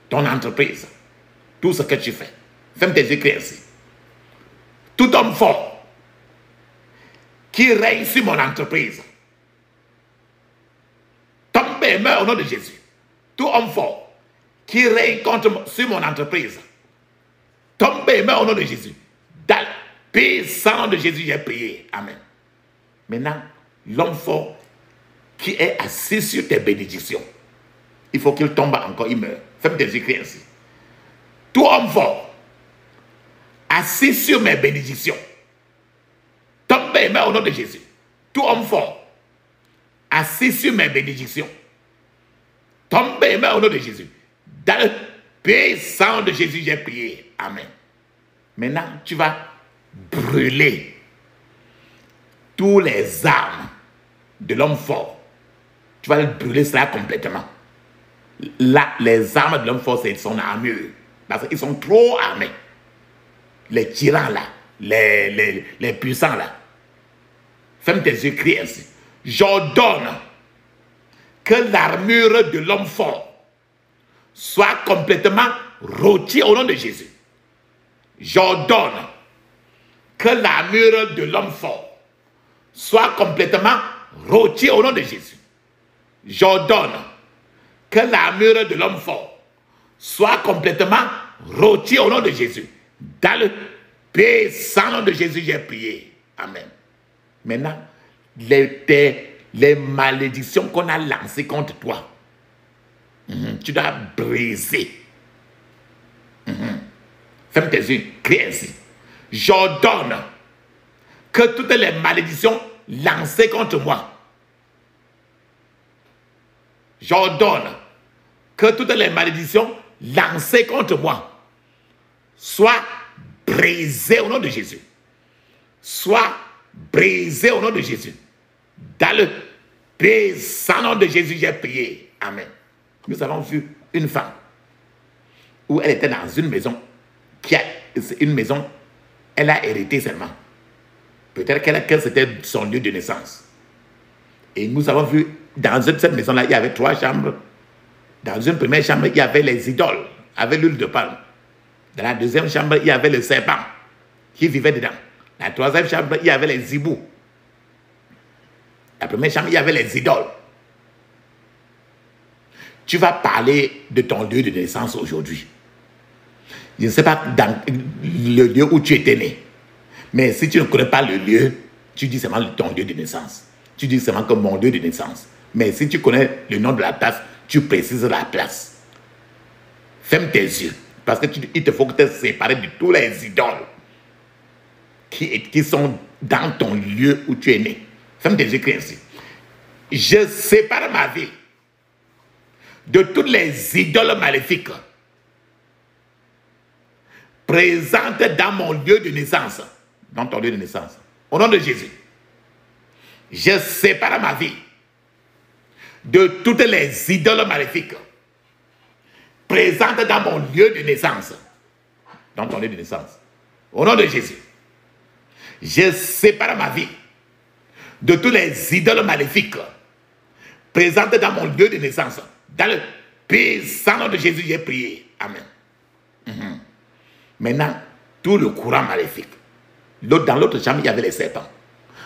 ton entreprise, tout ce que tu fais. Ferme tes écrits ainsi. Tout homme fort qui règne sur mon entreprise, tombe et meurt au nom de Jésus. Tout homme fort qui règne sur mon entreprise, tombe et meurt au nom de Jésus. Dans le puissant nom de Jésus, j'ai prié. Amen. Maintenant, l'homme fort qui est assis sur tes bénédictions, il faut qu'il tombe encore, il meurt. Ferme tes écrits ainsi. Tout homme fort assis sur mes bénédictions, tombe et meurt au nom de Jésus. Tout homme fort assis sur mes bénédictions, tombe et meurt au nom de Jésus. Dans le puissant de Jésus, j'ai prié. Amen. Maintenant, tu vas brûler tous les armes de l'homme fort. Tu vas brûler cela complètement. Là, les armes de l'homme fort, c'est son armure. Parce qu'ils sont trop armés. Les tyrans là, les puissants là. Ferme tes yeux, crie ainsi. J'ordonne que l'armure de l'homme fort soit complètement rôtie au nom de Jésus. J'ordonne que l'armure de l'homme fort soit complètement rôtie au nom de Jésus. J'ordonne que l'armure de l'homme fort soit complètement rôtie au nom de Jésus. Dans le puissant nom de Jésus, j'ai prié. Amen. Maintenant, les malédictions qu'on a lancées contre toi, tu dois briser. Ferme tes yeux, crie ainsi. J'ordonne que toutes les malédictions lancées contre moi, j'ordonne que toutes les malédictions lancées contre moi soient brisées au nom de Jésus. Soient brisées au nom de Jésus. Dans le puissant nom de Jésus, j'ai prié. Amen. Nous avons vu une femme où elle était dans une maison elle a hérité seulement. Peut-être que c'était son lieu de naissance. Et nous avons vu, dans cette maison-là, il y avait 3 chambres. Dans une première chambre, il y avait les idoles, avec l'huile de palme. Dans la deuxième chambre, il y avait le serpent qui vivait dedans. Dans la troisième chambre, il y avait les hiboux. La première chambre, il y avait les idoles. Tu vas parler de ton lieu de naissance aujourd'hui. Je ne sais pas dans le lieu où tu étais né. Mais si tu ne connais pas le lieu, tu dis seulement ton lieu de naissance. Tu dis seulement comme mon lieu de naissance. Mais si tu connais le nom de la place, tu précises la place. Ferme tes yeux. Parce qu'il te faut que tu te sépares de tous les idoles qui sont dans ton lieu où tu es né. Ferme tes yeux, crie ainsi. Je sépare ma vie de toutes les idoles maléfiques présentes dans mon lieu de naissance. Dans ton lieu de naissance. Au nom de Jésus. Je sépare ma vie de toutes les idoles maléfiques présentes dans mon lieu de naissance. Dans ton lieu de naissance. Au nom de Jésus. Je sépare ma vie de tous les idoles maléfiques présentes dans mon lieu de naissance. Dans le puissant nom de Jésus, j'ai prié. Amen. Maintenant, tout le courant maléfique. Dans l'autre chambre, il y avait les serpents.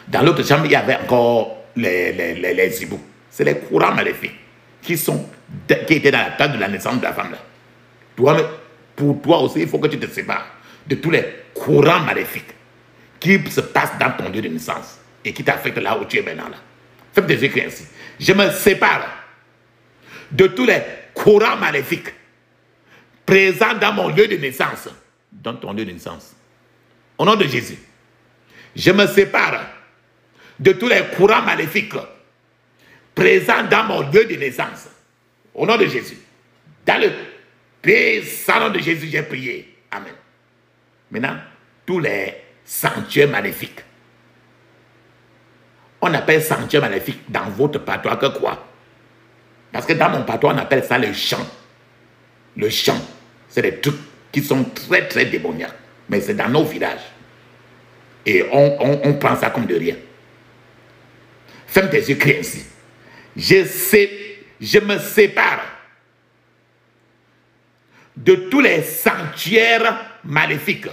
Dans l'autre chambre, il y avait encore les hiboux. C'est les courants maléfiques qui étaient dans la table de la naissance de la femme. Là. Pour toi aussi, il faut que tu te sépares de tous les courants maléfiques qui se passent dans ton lieu de naissance et qui t'affectent là où tu es maintenant. Là. Fais des écrits ainsi. Je me sépare de tous les courants maléfiques présents dans mon lieu de naissance. Dans ton lieu de naissance. Au nom de Jésus. Je me sépare de tous les courants maléfiques présents dans mon lieu de naissance. Au nom de Jésus. Dans le puissant nom de Jésus, j'ai prié. Amen. Maintenant, tous les sanctuaires maléfiques. On appelle sanctuaire maléfique dans votre patois que quoi? Parce que dans mon patois, on appelle ça le chant. Le chant, c'est des trucs qui sont très très démoniaques. Mais c'est dans nos villages. Et on prend ça comme de rien. Ferme tes yeux, crie ainsi. Je me sépare de tous les sanctuaires maléfiques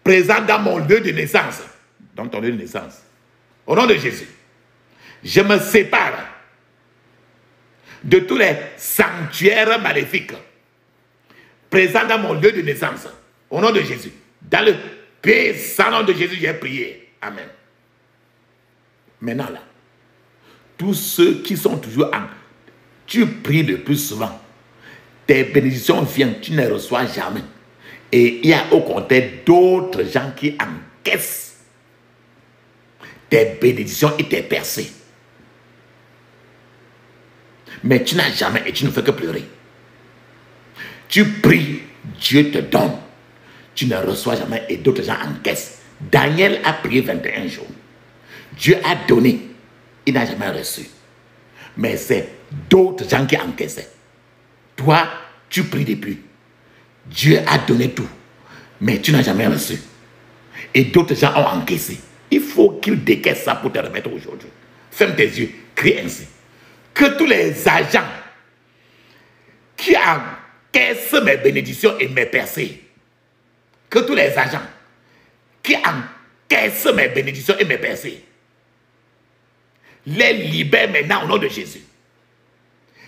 présents dans mon lieu de naissance. Dans ton lieu de naissance. Au nom de Jésus. Je me sépare de tous les sanctuaires maléfiques présents dans mon lieu de naissance. Au nom de Jésus. Dans le puissant nom de Jésus, j'ai prié. Amen. Maintenant là, tous ceux qui sont toujours en... Tu pries le plus souvent. Tes bénédictions viennent, tu ne les reçois jamais. Et il y a au contraire d'autres gens qui encaissent tes bénédictions et tes percées. Mais tu n'as jamais et tu ne fais que pleurer. Tu pries, Dieu te donne. Tu ne reçois jamais et d'autres gens encaissent. Daniel a prié 21 jours. Dieu a donné. Il n'a jamais reçu. Mais c'est d'autres gens qui encaissaient. Toi, tu pries depuis. Dieu a donné tout. mais tu n'as jamais reçu. Et d'autres gens ont encaissé. Il faut qu'ils décaissent ça pour te remettre aujourd'hui. Ferme tes yeux, crie ainsi. Que tous les agents qui encaissent mes bénédictions et mes percées, que tous les agents qui encaissent mes bénédictions et mes percées, les libèrent maintenant au nom de Jésus.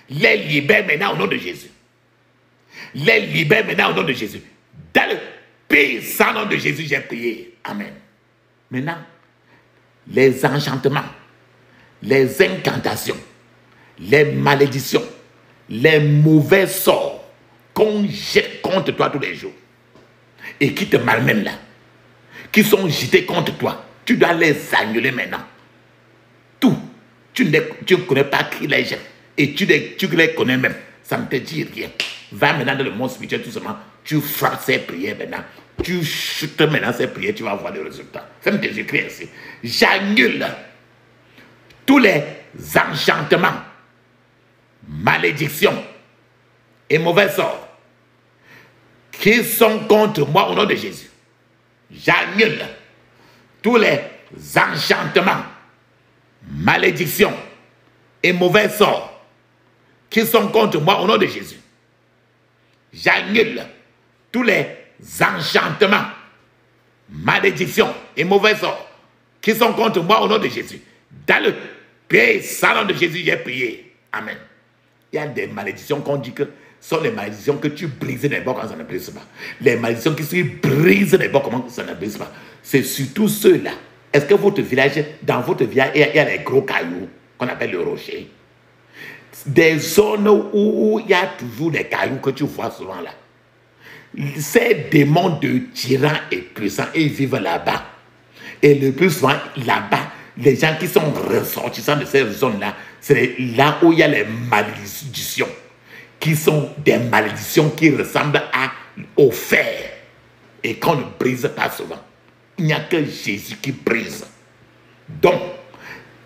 Les libèrent maintenant au nom de Jésus. Les libèrent maintenant au nom de Jésus. Dans le puissant nom de Jésus, j'ai prié. Amen. Maintenant, les enchantements, les incantations, les malédictions, les mauvais sorts qu'on jette contre toi tous les jours et qui te malmènent là, qui sont jetés contre toi, tu dois les annuler maintenant. Tout. Tu ne connais pas qui les jette et tu les connais même. Ça ne te dit rien. Va maintenant dans le monde spirituel tout simplement. Tu frappes ces prières maintenant. Tu chutes maintenant ces prières, tu vas voir le résultat. Ferme tes yeux, crie ainsi. J'annule tous les enchantements, malédictions et mauvais sorts qui sont contre moi au nom de Jésus. J'annule tous les enchantements, malédictions et mauvais sorts qui sont contre moi au nom de Jésus. J'annule tous les enchantements, malédictions et mauvais sorts qui sont contre moi au nom de Jésus. Dans le puissant nom de Jésus, j'ai prié. Amen. Il y a des malédictions qu'on dit que sont les malédictions que tu brises les bords quand ça ne brise pas. Les malédictions qui se brisent les bords comment ça ne brise pas. C'est surtout ceux-là. Est-ce que votre village, dans votre village, il y a les gros cailloux qu'on appelle le rocher? Des zones où il y a toujours des cailloux que tu vois souvent là. Ces démons de tyrans et puissants, ils vivent là-bas. Et le plus souvent, là-bas, les gens qui sont ressortissants de ces zones-là, c'est là où il y a les malédictions, qui sont des malédictions qui ressemblent au fer et qu'on ne brise pas souvent. Il n'y a que Jésus qui brise. Donc,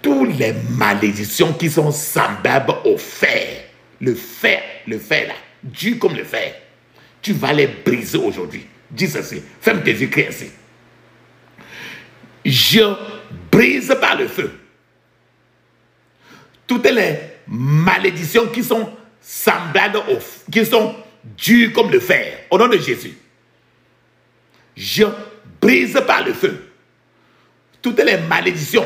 toutes les malédictions qui sont semblables au fer, le fer là, dur comme le fer, tu vas les briser aujourd'hui. Dis ceci, ferme tes yeux, crie ainsi. Je brise par le feu toutes les malédictions qui sont semblables qui sont dures comme le fer, au nom de Jésus. Je brise par le feu toutes les malédictions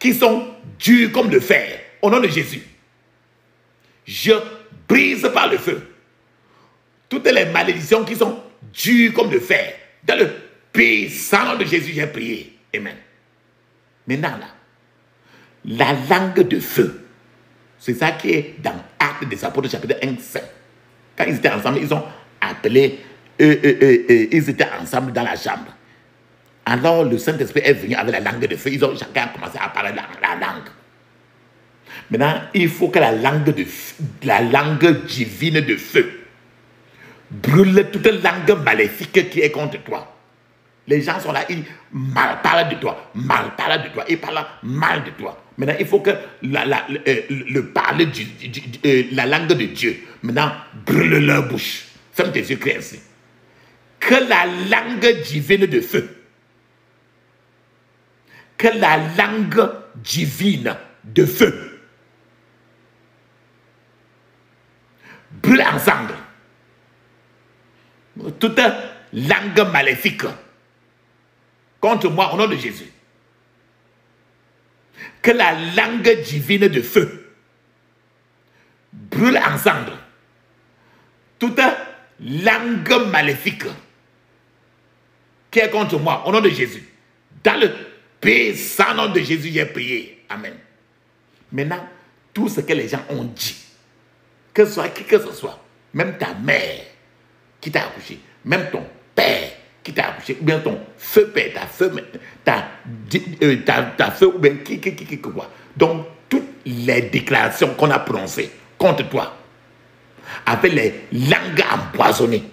qui sont dures comme le fer, au nom de Jésus. Je brise par le feu toutes les malédictions qui sont dures comme le fer. Dans le puissant nom de Jésus, j'ai prié. Amen. Maintenant, là, la langue de feu, c'est ça qui est dans Actes des Apôtres, chapitre 1, 5. Quand ils étaient ensemble, ils ont appelé, ils étaient ensemble dans la chambre. Alors, le Saint-Esprit est venu avec la langue de feu. Chacun a commencé à parler la langue. Maintenant, il faut que la langue divine de feu brûle toute langue maléfique qui est contre toi. Les gens sont là, ils mal parlent de toi, ils parlent mal de toi. Maintenant, il faut que la langue de Dieu, maintenant, brûle leur bouche. Ferme tes yeux, crie ainsi. Que la langue divine de feu, que la langue divine de feu brûle ensemble toute langue maléfique contre moi au nom de Jésus. Que la langue divine de feu brûle ensemble toute langue maléfique qui est contre moi au nom de Jésus. Dans le puissant nom de Jésus, j'ai prié. Amen. Maintenant, tout ce que les gens ont dit, que ce soit qui que ce soit, même ta mère qui t'a accouché, même ton père qui t'a accouché, ou bien ton feu père, ta feu ou bien qui quoi. Donc, toutes les déclarations qu'on a prononcées contre toi, avec les langues empoisonnées,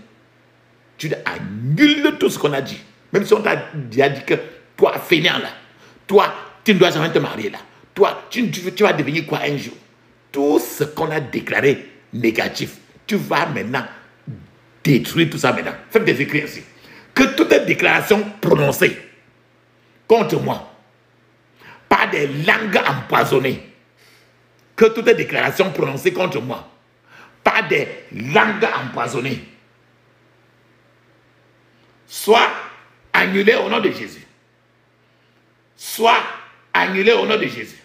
tu annules tout ce qu'on a dit. Même si on t'a dit que toi, fainéant là, toi, tu ne dois jamais te marier là, toi, tu vas devenir quoi un jour? Tout ce qu'on a déclaré négatif, tu vas maintenant détruire tout ça maintenant. Faites des écrits ainsi. que toute déclaration prononcée contre moi par des langues empoisonnées, que toute déclaration prononcée contre moi par des langues empoisonnées soit annulée au nom de Jésus. Soit annulée au nom de Jésus.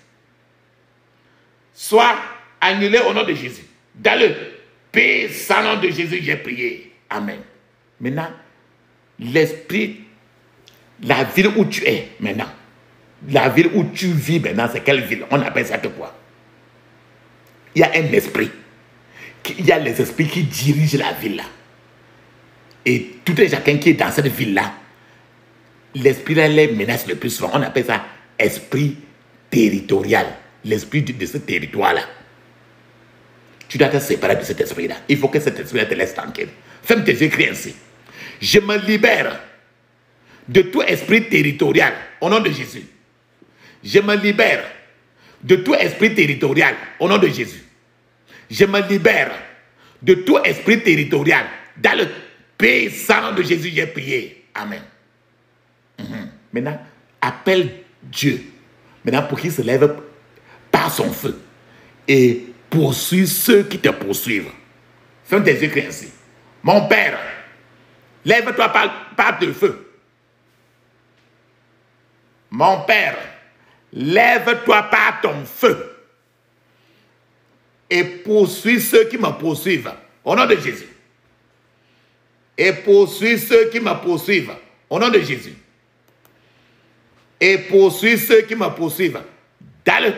Soit annulée au nom de Jésus. Dans le puissant nom de Jésus, j'ai prié. Amen. Maintenant, l'esprit, la ville où tu es maintenant, la ville où tu vis maintenant, c'est quelle ville? On appelle ça que quoi? Il y a un esprit. Il y a les esprits qui dirigent la ville là. Et tout et chacun qui est dans cette ville-là, l'esprit là les menace le plus souvent. On appelle ça esprit territorial. L'esprit de ce territoire-là. Tu dois te séparer de cet esprit-là. Il faut que cet esprit-là te laisse tranquille. Ferme tes yeux, crie ainsi. Je me libère de tout esprit territorial au nom de Jésus. Je me libère de tout esprit territorial au nom de Jésus. Je me libère de tout esprit territorial. Dans le puissant nom de Jésus, j'ai prié. Amen. Maintenant, appelle Dieu. Maintenant, pour qu'il se lève par son feu et poursuive ceux qui te poursuivent. Ferme tes yeux, crie ainsi. Mon Père, lève-toi par le feu. Mon Père, lève-toi par ton feu et poursuis ceux qui me poursuivent. Au nom de Jésus. Et poursuis ceux qui me poursuivent. Au nom de Jésus. Et poursuis ceux qui me poursuivent. Dans le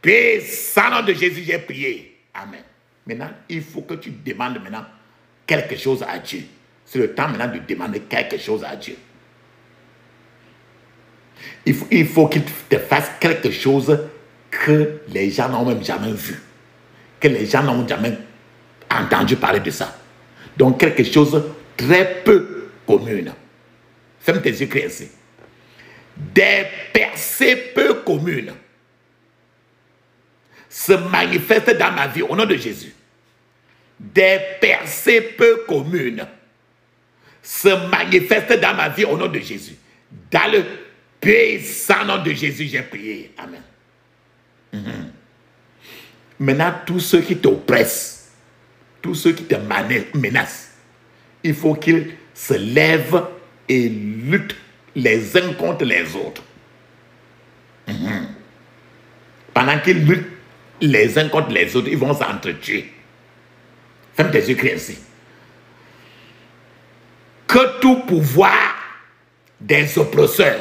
puissant nom de Jésus, j'ai prié. Amen. Maintenant, il faut que tu demandes maintenant quelque chose à Dieu. C'est le temps maintenant de demander quelque chose à Dieu. Il faut qu'il te fasse quelque chose que les gens n'ont même jamais vu. Que les gens n'ont jamais entendu parler de ça. Donc quelque chose très peu commune. Ferme tes yeux, crie ainsi. Des percées peu communes se manifestent dans ma vie au nom de Jésus. Des percées peu communes se manifestent dans ma vie au nom de Jésus. Dans le puissant nom de Jésus, j'ai prié. Amen. Maintenant, tous ceux qui t'oppressent, tous ceux qui te menacent, il faut qu'ils se lèvent et luttent les uns contre les autres. Pendant qu'ils luttent les uns contre les autres, ils vont s'entretuer. Ferme tes yeux, crie ainsi. Que tout pouvoir des oppresseurs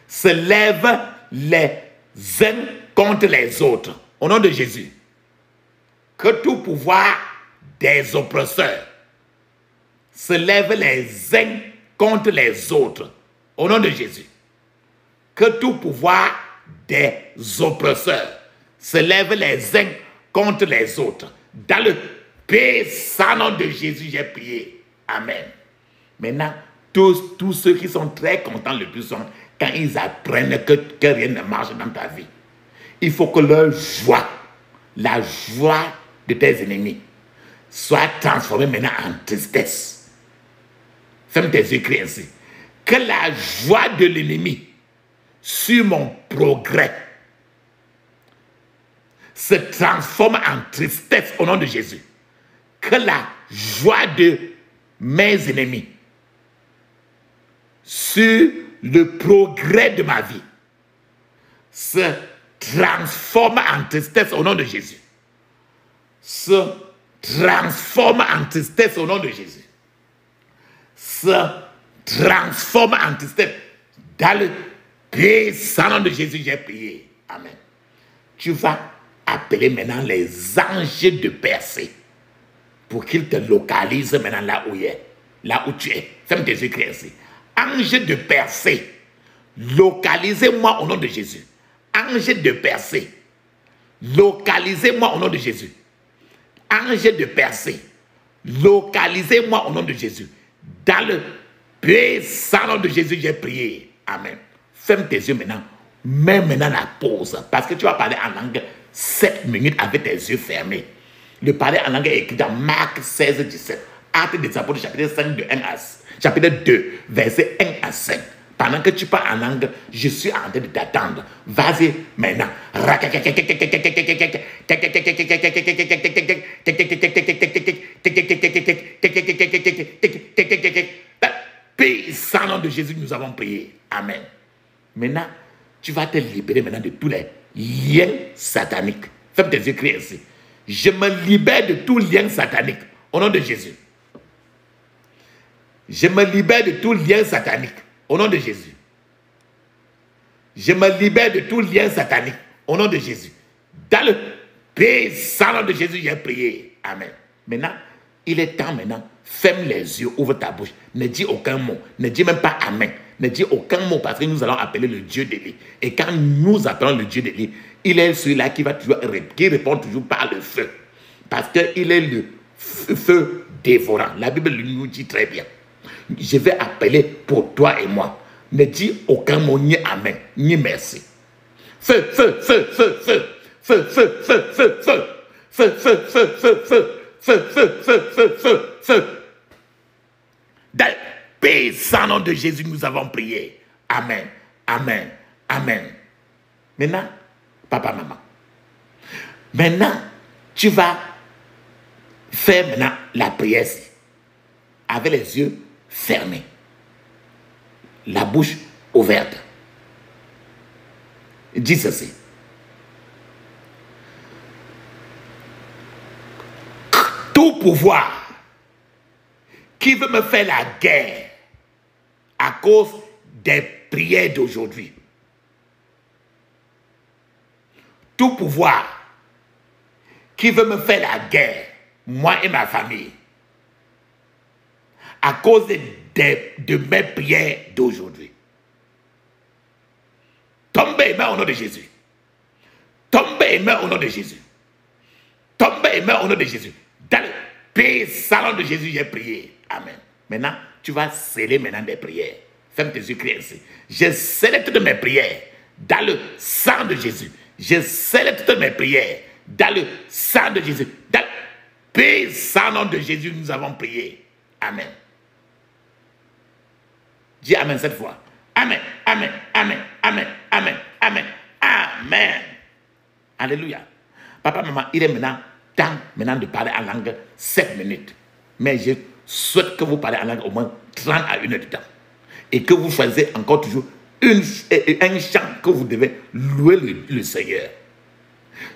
se lève les uns contre les autres. Au nom de Jésus. Que tout pouvoir des oppresseurs se lève les uns contre les autres. Au nom de Jésus. Que tout pouvoir des oppresseurs se lève les uns contre les autres. Dans le puissant nom de Jésus, j'ai prié. Amen. Maintenant, tous ceux qui sont très contents le plus sont quand ils apprennent que rien ne marche dans ta vie. Il faut que leur joie, la joie de tes ennemis, soit transformée maintenant en tristesse. Ferme tes yeux, crie ainsi. Que la joie de l'ennemi sur mon progrès se transforme en tristesse au nom de Jésus. Que la joie de mes ennemis sur le progrès de ma vie se transforme en tristesse au nom de Jésus. Se transforme en tristesse au nom de Jésus. Se transforme en tristesse. Dans le puissant nom de Jésus, j'ai prié. Amen. Tu vas appeler maintenant les anges de Percée pour qu'ils te localisent maintenant là où, là où tu es. Ferme tes yeux, crie ainsi. Ange de Percée, localisez-moi au nom de Jésus. Ange de Percée, localisez-moi au nom de Jésus. Ange de Percée, localisez-moi au nom de Jésus. Dans le puissant nom de Jésus, j'ai prié. Amen. Ferme tes yeux maintenant. Mets maintenant la pause. Parce que tu vas parler en langue 7 minutes avec tes yeux fermés. Le parler en langue est écrit dans Marc 16, 17. Actes des Apôtres, chapitre 5, chapitre 2, verset 1 à 5. Pendant que tu parles en langue, je suis en train de t'attendre. Vas-y maintenant. Sans nom de Jésus, nous avons prié. Amen. Maintenant, tu vas te libérer maintenant de tous les liens sataniques. Ferme tes yeux, crie ainsi. Je me libère de tout lien satanique. Au nom de Jésus. Je me libère de tout lien satanique. Au nom de Jésus. Je me libère de tout lien satanique. Au nom de Jésus. Dans le puissant nom de Jésus, j'ai prié. Amen. Maintenant, il est temps maintenant. Ferme les yeux, ouvre ta bouche. Ne dis aucun mot. Ne dis même pas Amen. Ne dis aucun mot parce que nous allons appeler le Dieu d'Élie. Et quand nous appelons le Dieu d'Élie, il est celui-là qui répond toujours par le feu. Parce qu'il est le feu dévorant. La Bible nous dit très bien. Je vais appeler pour toi et moi. Ne dis aucun mot, ni Amen, ni merci. Feu, feu, feu, feu, feu. Feu, feu, feu, feu, feu. Feu, feu, feu, feu, feu. Feu, feu, feu, feu, feu, feu. Dans le puissant nom de Jésus, nous avons prié. Amen, amen, amen. Maintenant, papa, maman. Maintenant, tu vas faire maintenant la prière avec les yeux fermés, la bouche ouverte. Dis ceci. Tout pouvoir qui veut me faire la guerre à cause des prières d'aujourd'hui. Tout pouvoir qui veut me faire la guerre, moi et ma famille, à cause de mes prières d'aujourd'hui. Tombez et meurez au nom de Jésus. Tombez et meurez au nom de Jésus. Tombez et meurez au nom de Jésus. Dans le puissant nom de Jésus, j'ai prié. Amen. Maintenant, tu vas sceller maintenant des prières. Ferme tes yeux, crie ainsi. Je scelle toutes mes prières dans le sang de Jésus. Je scelle toutes mes prières dans le sang de Jésus. Dans le puissant nom de Jésus, nous avons prié. Amen. Dis Amen cette fois. Amen, amen, amen, amen, amen, amen, amen. Alléluia. Papa, maman, il est maintenant temps de parler en langue 7 minutes. Mais je souhaite que vous parlez en langue au moins 30 à 1 heure de temps. Et que vous faisiez encore toujours un chant que vous devez louer le Seigneur.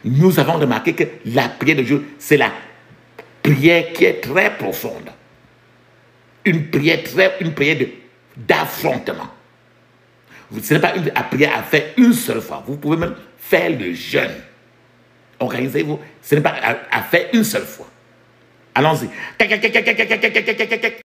Nous avons remarqué que la prière de Dieu, c'est la prière qui est très profonde. Une prière d'affrontement. Ce n'est pas une prière à faire une seule fois. Vous pouvez même faire le jeûne. Organisez-vous. Ce n'est pas à faire une seule fois. Allons-y.